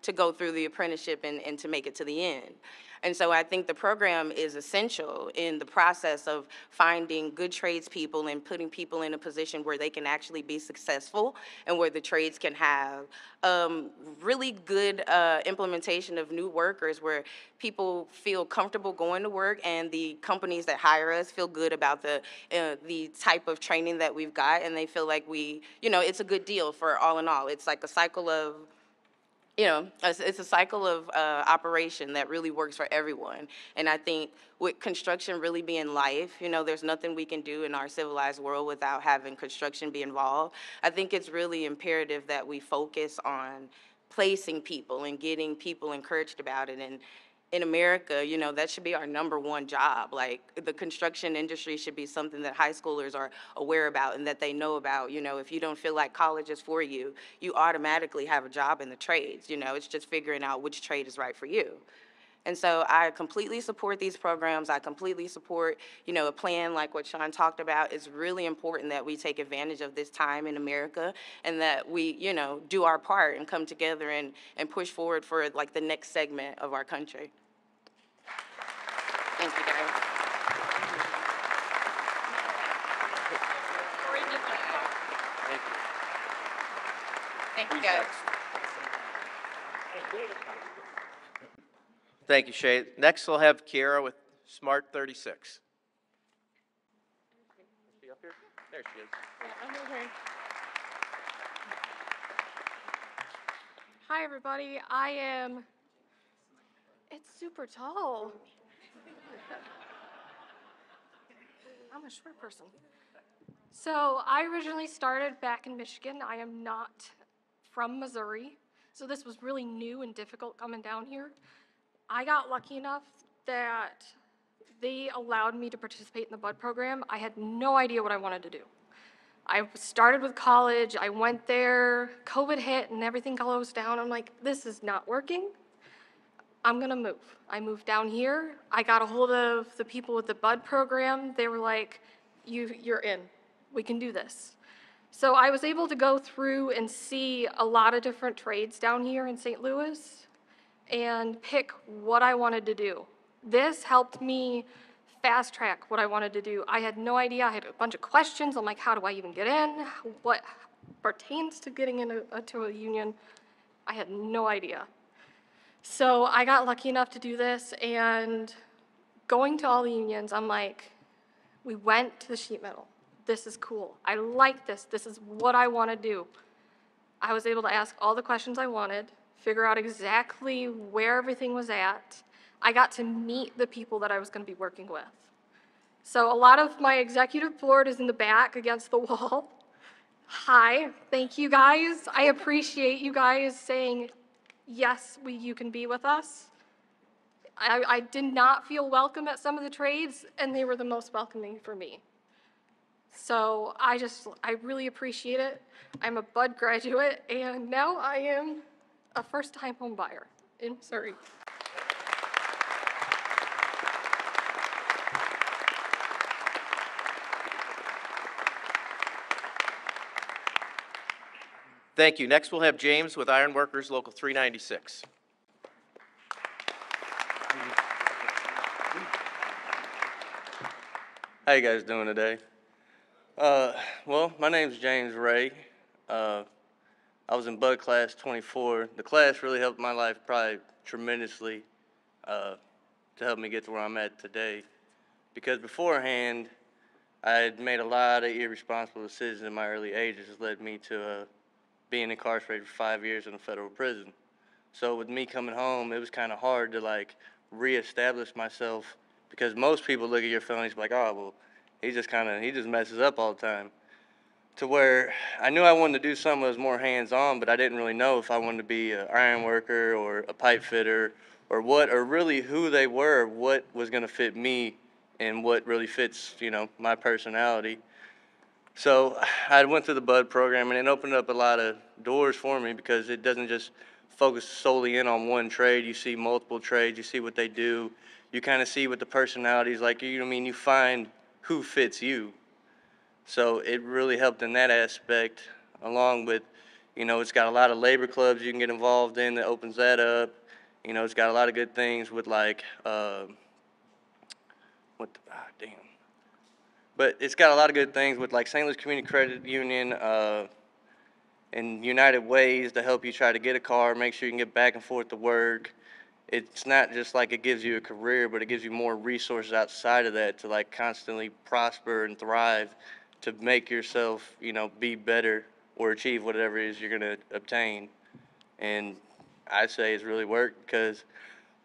to go through the apprenticeship and to make it to the end. And so I think the program is essential in the process of finding good tradespeople and putting people in a position where they can actually be successful, and where the trades can have really good implementation of new workers, where people feel comfortable going to work, and the companies that hire us feel good about the type of training that we've got, and they feel like it's a good deal for all in all. It's like a cycle of it's a cycle of operation that really works for everyone. And I think with construction really being life, there's nothing we can do in our civilized world without having construction be involved. I think it's really imperative that we focus on placing people and getting people encouraged about it. And in America, that should be our #1 job. Like, the construction industry should be something that high schoolers are aware about and that they know about. If you don't feel like college is for you, you automatically have a job in the trades. It's just figuring out which trade is right for you. And so I completely support these programs. I completely support, a plan like what Sean talked about. It's really important that we take advantage of this time in America, and that we, do our part and come together and push forward for like the next segment of our country. Thank you, guys. Thank you, guys. Thank you, Shay. Next, we'll have Kiara with Smart 36. Is she up here? There she is. Hi, everybody. It's super tall. I'm a short person. So I originally started back in Michigan. I am not from Missouri, so this was really new and difficult coming down here. I got lucky enough that they allowed me to participate in the BUD program. I had no idea what I wanted to do. I started with college, I went there, COVID hit and everything closed down. I'm like, this is not working. I'm gonna move. I moved down here. I got a hold of the people with the BUD program. They were like, you're in. We can do this. So I was able to go through and see a lot of different trades down here in St. Louis and pick what I wanted to do. This helped me fast track what I wanted to do. I had no idea. I had a bunch of questions. I'm like, how do I even get in? What pertains to getting into a union? I had no idea. So I got lucky enough to do this, and going to all the unions, I'm like, we went to the sheet metal. This is cool. I like this. This is what I want to do. I was able to ask all the questions I wanted, figure out exactly where everything was at. I got to meet the people that I was going to be working with. So a lot of my executive board is in the back against the wall. Hi, thank you guys. I appreciate you guys saying, yes, you can be with us. I did not feel welcome at some of the trades, and they were the most welcoming for me. So I really appreciate it. I'm a BUD graduate, and now I am a first-time home buyer in Missouri. Thank you. Next, we'll have James with Iron Workers Local 396. How you guys doing today? Well, my name's James Ray. I was in BUD class 24. The class really helped my life probably tremendously to help me get to where I'm at today. Because beforehand, I had made a lot of irresponsible decisions in my early ages that led me to being incarcerated for 5 years in a federal prison. So with me coming home, it was kind of hard to reestablish myself because most people look at your film and he's like, oh, well, he just messes up all the time. To where I knew I wanted to do something that was more hands-on, but I didn't really know if I wanted to be an iron worker or a pipe fitter or what, or really who they were, what was going to fit me and what really fits, my personality. So I went through the BUD program, and it opened up a lot of doors for me because it doesn't just focus solely in on one trade. You see multiple trades, you see what they do, you kind of see what the personalities like. You find who fits you. So it really helped in that aspect, along with, it's got a lot of labor clubs you can get involved in that opens that up. It's got a lot of good things with like, But it's got a lot of good things with like St. Louis Community Credit Union and United Ways to help you try to get a car, make sure you can get back and forth to work. It's not just like it gives you a career, but it gives you more resources outside of that to like constantly prosper and thrive, to make yourself, be better or achieve whatever it is you're going to obtain. And I'd say it's really worked because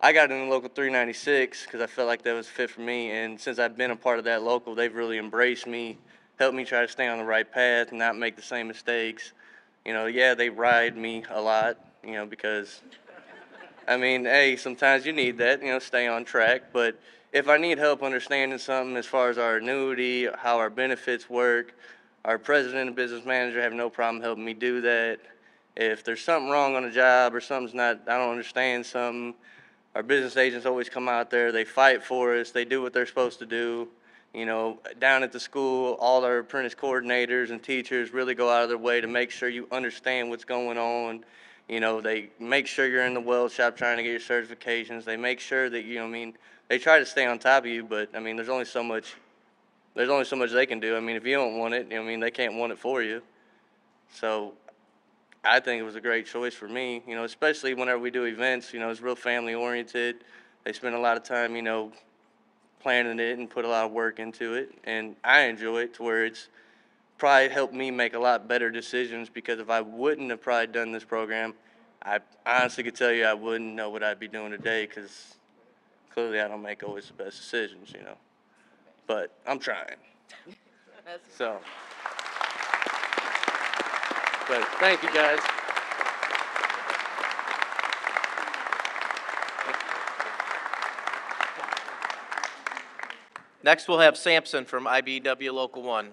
I got in the local 396 because I felt like that was fit for me. And since I've been a part of that local, they've really embraced me, helped me try to stay on the right path and not make the same mistakes. Yeah, they ride me a lot, because hey, sometimes you need that, stay on track. But if I need help understanding something as far as our annuity, how our benefits work, our president and business manager have no problem helping me do that. If there's something wrong on a job or something's not, I don't understand something, our business agents always come out there, they fight for us, they do what they're supposed to do. Down at the school, all our apprentice coordinators and teachers really go out of their way to make sure you understand what's going on. They make sure you're in the weld shop trying to get your certifications. They make sure that, they try to stay on top of you, but, there's only so much they can do. If you don't want it, they can't want it for you. So I think it was a great choice for me, especially whenever we do events, it's real family oriented. They spend a lot of time, planning it and put a lot of work into it. And I enjoy it to where it's probably helped me make a lot better decisions, because if I wouldn't have probably done this program, I honestly could tell you I wouldn't know what I'd be doing today, because clearly I don't make always the best decisions, But I'm trying. So, but thank you guys. Next, we'll have Sampson from IBEW Local 1.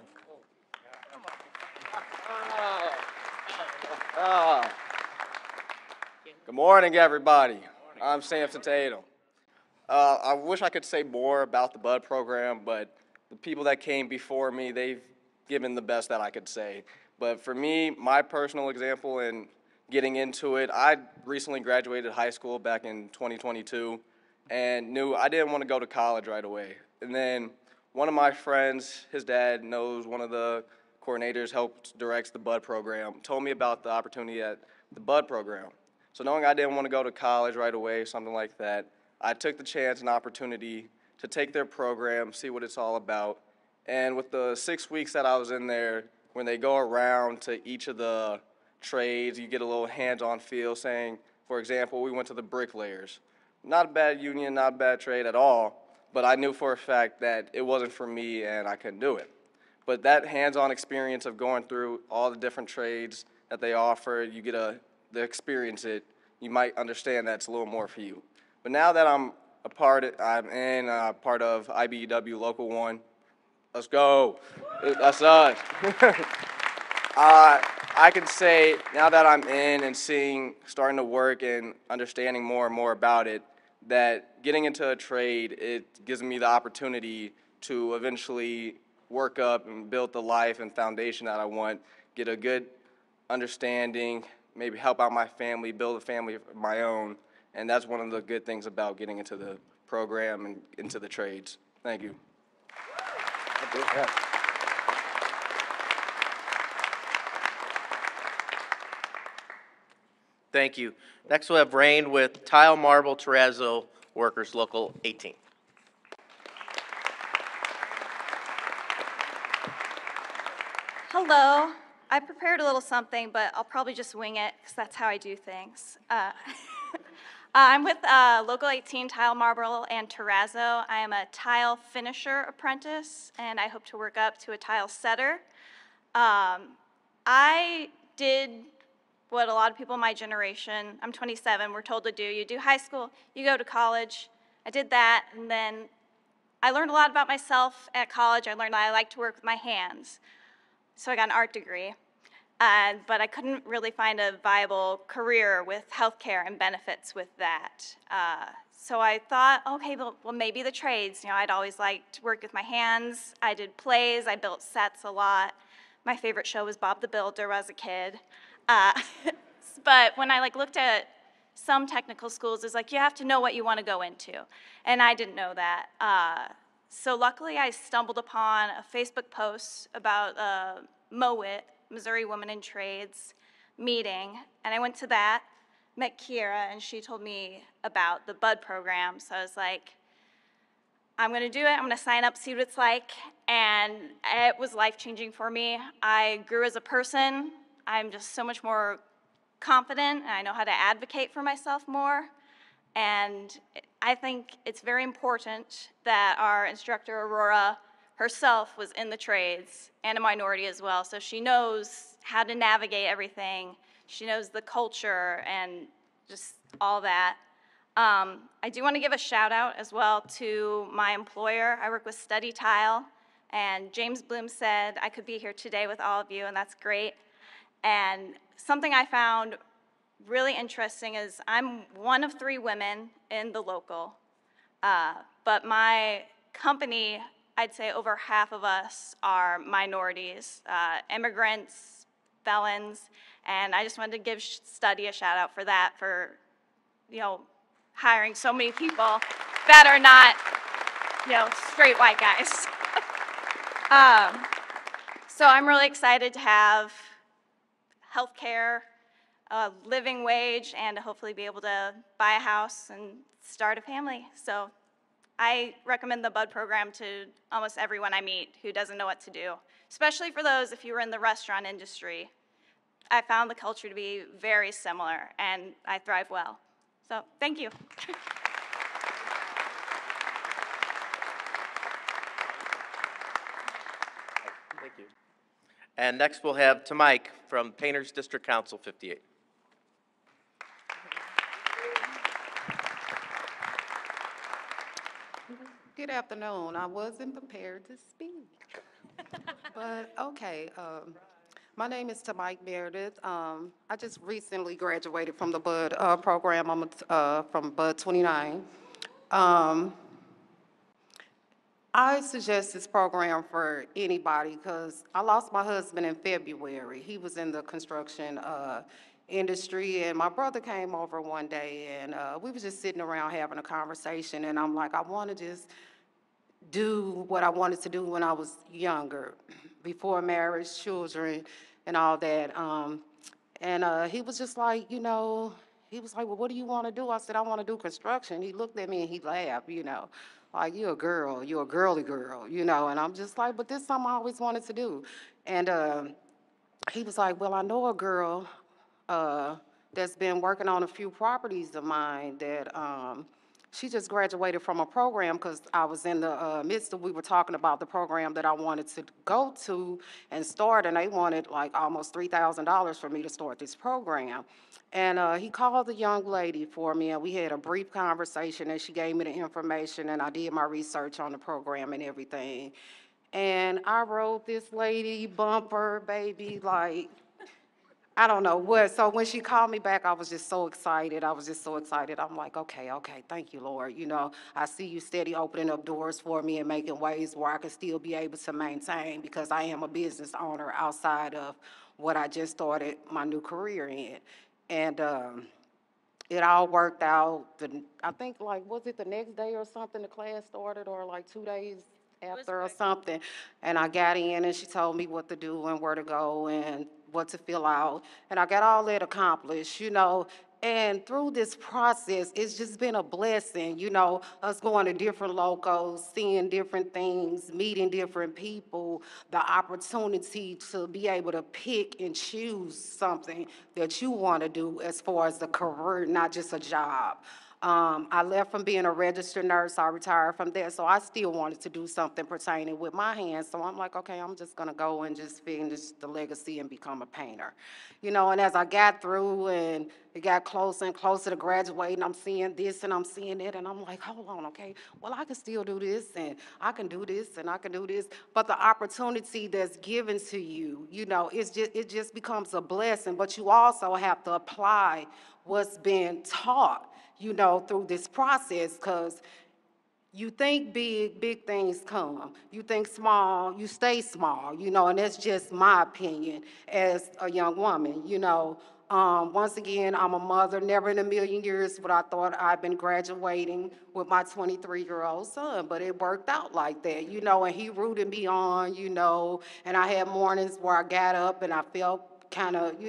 Good morning, everybody. I'm Sampson Tatum. I wish I could say more about the BUD program, but the people that came before me, they've given the best that I could say. But for me, my personal example in getting into it, I recently graduated high school back in 2022 and knew I didn't want to go to college right away. And then one of my friends, his dad knows one of the coordinators, helps directs the BUD program, told me about the opportunity at the BUD program. So knowing I didn't want to go to college right away, something like that, I took the chance and opportunity to take their program, see what it's all about. And with the 6 weeks that I was in there, when they go around to each of the trades, you get a little hands-on feel saying, for example, we went to the bricklayers. Not a bad union, not a bad trade at all, but I knew for a fact that it wasn't for me and I couldn't do it. But that hands-on experience of going through all the different trades that they offer, you get to experience it, you might understand that's a little more for you. But now that I'm part of IBEW Local 1, let's go. That's us. I can say now that I'm in and starting to work and understanding more and more about it, that getting into a trade, it gives me the opportunity to eventually work up and build the life and foundation that I want, get a good understanding, maybe help out my family, build a family of my own. And that's one of the good things about getting into the program and into the trades. Thank you. Thank you. Next, we'll have Rain with Tile, Marble, Terrazzo Workers, Local 18. Hello. I prepared a little something, but I'll probably just wing it because that's how I do things. I'm with Local 18 Tile Marble and Terrazzo. I am a tile finisher apprentice, and I hope to work up to a tile setter. I did what a lot of people in my generation, I'm 27, were told to do. You do high school, you go to college. I did that, and then I learned a lot about myself at college. I learned that I like to work with my hands. So I got an art degree. But I couldn't really find a viable career with healthcare and benefits with that. So I thought, okay, well, maybe the trades. You know, I'd always liked to work with my hands. I did plays. I built sets a lot. My favorite show was Bob the Builder when I was a kid. But when I looked at some technical schools, it's like you have to know what you want to go into, and I didn't know that. So luckily, I stumbled upon a Facebook post about MOWIT, Missouri Women in Trades meeting, and I went to that, met Kiera, and she told me about the BUD program. So I was like, I'm going to do it. I'm going to sign up, see what it's like, and it was life-changing for me. I grew as a person. I'm just so much more confident, and I know how to advocate for myself more. And I think it's very important that our instructor, Aurora, herself was in the trades and a minority as well, so she knows how to navigate everything. She knows the culture and just all that. I do want to give a shout out as well to my employer. I work with Study Tile, and James Bloom said I could be here today with all of you, and that's great. And something I found really interesting is I'm one of 3 women in the local, but my company, I'd say over half of us are minorities, immigrants, felons, and I just wanted to give Study a shout out for that, for, you know, hiring so many people that are not, you know, straight white guys. So I'm really excited to have health care, a living wage, and to hopefully be able to buy a house and start a family. So I recommend the BUD program to almost everyone I meet who doesn't know what to do, especially for those if you were in the restaurant industry. I found the culture to be very similar, and I thrive well. So thank you. Thank you. And next we'll have to Mike from Painters District Council 58. Good afternoon. I wasn't prepared to speak, but okay. My name is Tamike Meredith. I just recently graduated from the BUD program. I'm from BUD 29. I suggest this program for anybody because I lost my husband in February. He was in the construction industry, and my brother came over one day, and we was just sitting around having a conversation, and I'm like, I want to just do what I wanted to do when I was younger, before marriage, children, and all that. He was just like, you know, he was like, well, what do you want to do? I said, I want to do construction. He looked at me and he laughed, you know, like, you're a girl, you're a girly girl, you know. And I'm just like, but this is something I always wanted to do. And he was like, well, I know a girl that's been working on a few properties of mine that she just graduated from a program because I was in the midst of, we were talking about the program that I wanted to go to and start, and they wanted like almost $3,000 for me to start this program. And he called the young lady for me, and we had a brief conversation, and she gave me the information, and I did my research on the program and everything. And I wrote this lady bumper, baby, like, I don't know what. So when she called me back, I was just so excited. I was just so excited. I'm like, okay, thank you, Lord. You know, I see you steady opening up doors for me and making ways where I can still be able to maintain, because I am a business owner outside of what I just started my new career in. And it all worked out. I think, like, was it the next day or something the class started, or like 2 days after or something? And I got in, and she told me what to do and where to go and what to fill out. And I got all that accomplished, you know. And through this process, it's just been a blessing, us going to different locals, seeing different things, meeting different people, the opportunity to be able to pick and choose something that you want to do as far as a career, not just a job. I left from being a registered nurse. I retired from there, so I still wanted to do something pertaining with my hands. So I'm like, okay, I'm just gonna go and just finish the legacy and become a painter. And as I got through and it got closer and closer to graduating, I'm seeing this and I'm seeing it, and I'm like, hold on, okay, well, I can still do this, and I can do this, and I can do this. But the opportunity that's given to you, it just becomes a blessing, but you also have to apply what's being taught through this process, because you think big, big things come. You think small, you stay small, and that's just my opinion as a young woman, Once again, I'm a mother. Never in a million years would I thought I'd been graduating with my 23-year-old son, but it worked out like that, and he rooted me on, and I had mornings where I got up and I felt kind of,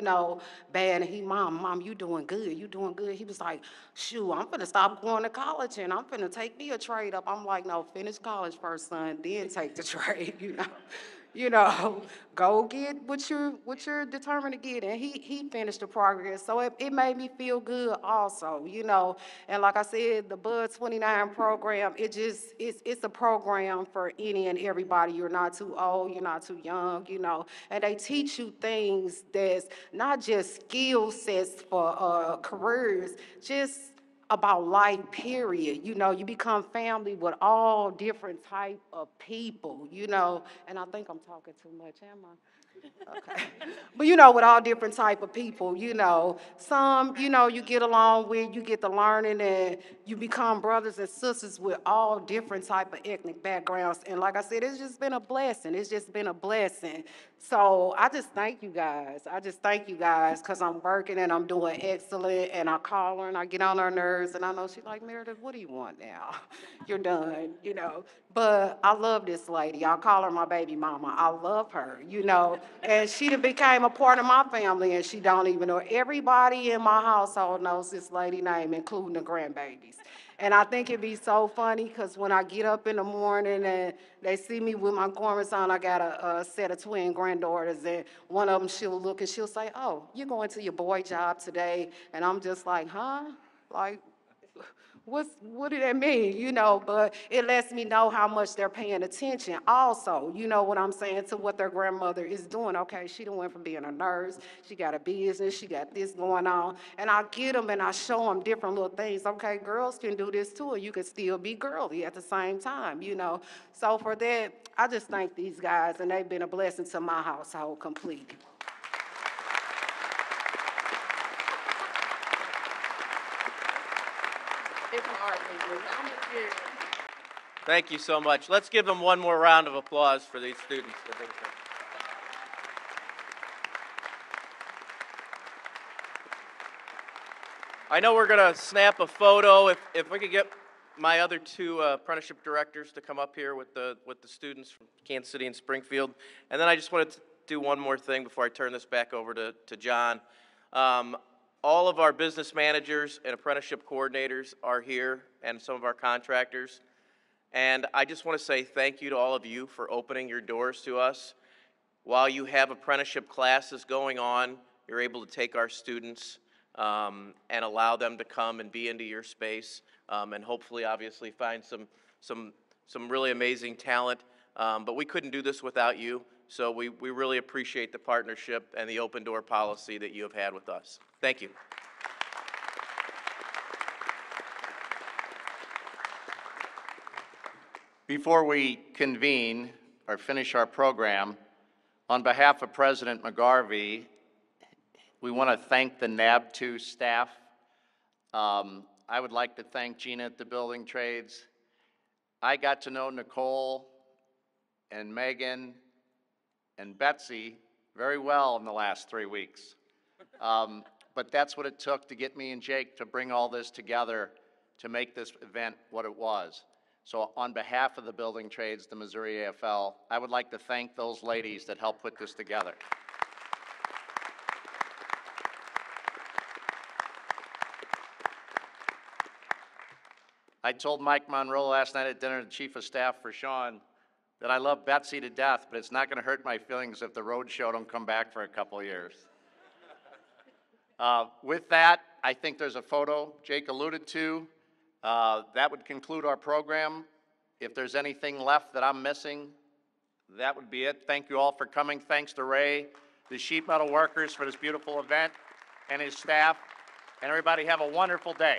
bad. And Mom, you doing good. You doing good. He was like, shoot, I'm finna stop going to college and I'm finna take me a trade up. I'm like, no, finish college first, son, then take the trade, go get what you're determined to get. And he finished the progress. So it made me feel good also, And like I said, the Bud 29 program, it's a program for any and everybody. You're not too old, you're not too young, And they teach you things that's not just skill sets for careers, just about life, period. You become family with all different type of people, and I think I'm talking too much, am I? Okay. But with all different type of people, some, you get along with, you get to learning, and you become brothers and sisters with all different type of ethnic backgrounds. And like I said, it's just been a blessing. It's just been a blessing. So I just thank you guys. I just thank you guys, because I'm working and I'm doing excellent, and I call her and I get on her nerves, and I know she's like, Meredith, what do you want now? You're done, But I love this lady. I call her my baby mama. I love her, and she done became a part of my family, and she don't even know. Everybody in my household knows this lady name, including the grandbabies. And I think it'd be so funny, because when I get up in the morning and they see me with my garments on, I got a set of twin granddaughters, and one of them, she'll look and she'll say, oh, you're going to your boy job today? And I'm just like, huh? Like, what did that mean, But it lets me know how much they're paying attention also, what I'm saying, to what their grandmother is doing. Okay, she done went from being a nurse, she got a business, she got this going on, and I get them and I show them different little things. Okay, girls can do this too, and you can still be girly at the same time, So for that, I just thank these guys, and they've been a blessing to my household completely. Thank you so much. Let's give them one more round of applause for these students. I know we're going to snap a photo. If we could get my other two apprenticeship directors to come up here with the students from Kansas City and Springfield. And then I just wanted to do one more thing before I turn this back over to John. All of our business managers and apprenticeship coordinators are here, and some of our contractors. And I just want to say thank you to all of you for opening your doors to us. While you have apprenticeship classes going on, you're able to take our students and allow them to come and be into your space, and hopefully, obviously, find some really amazing talent. But we couldn't do this without you, so we really appreciate the partnership and the open door policy that you have had with us. Thank you. Before we convene or finish our program, on behalf of President McGarvey, we want to thank the NAB2 staff. I would like to thank Gina at the Building Trades. I got to know Nicole and Megan and Betsy very well in the last 3 weeks. But that's what it took to get me and Jake to bring all this together to make this event what it was. So on behalf of the Building Trades, the Missouri AFL, I would like to thank those ladies that helped put this together. I told Mike Monroe last night at dinner, the Chief of Staff for Sean, that I love Betsy to death, but it's not going to hurt my feelings if the road show don't come back for a couple of years. With that, I think there's a photo Jake alluded to. That would conclude our program. If there's anything left that I'm missing, that would be it. Thank you all for coming. Thanks to Ray, the sheet metal workers for this beautiful event, and his staff. And everybody have a wonderful day.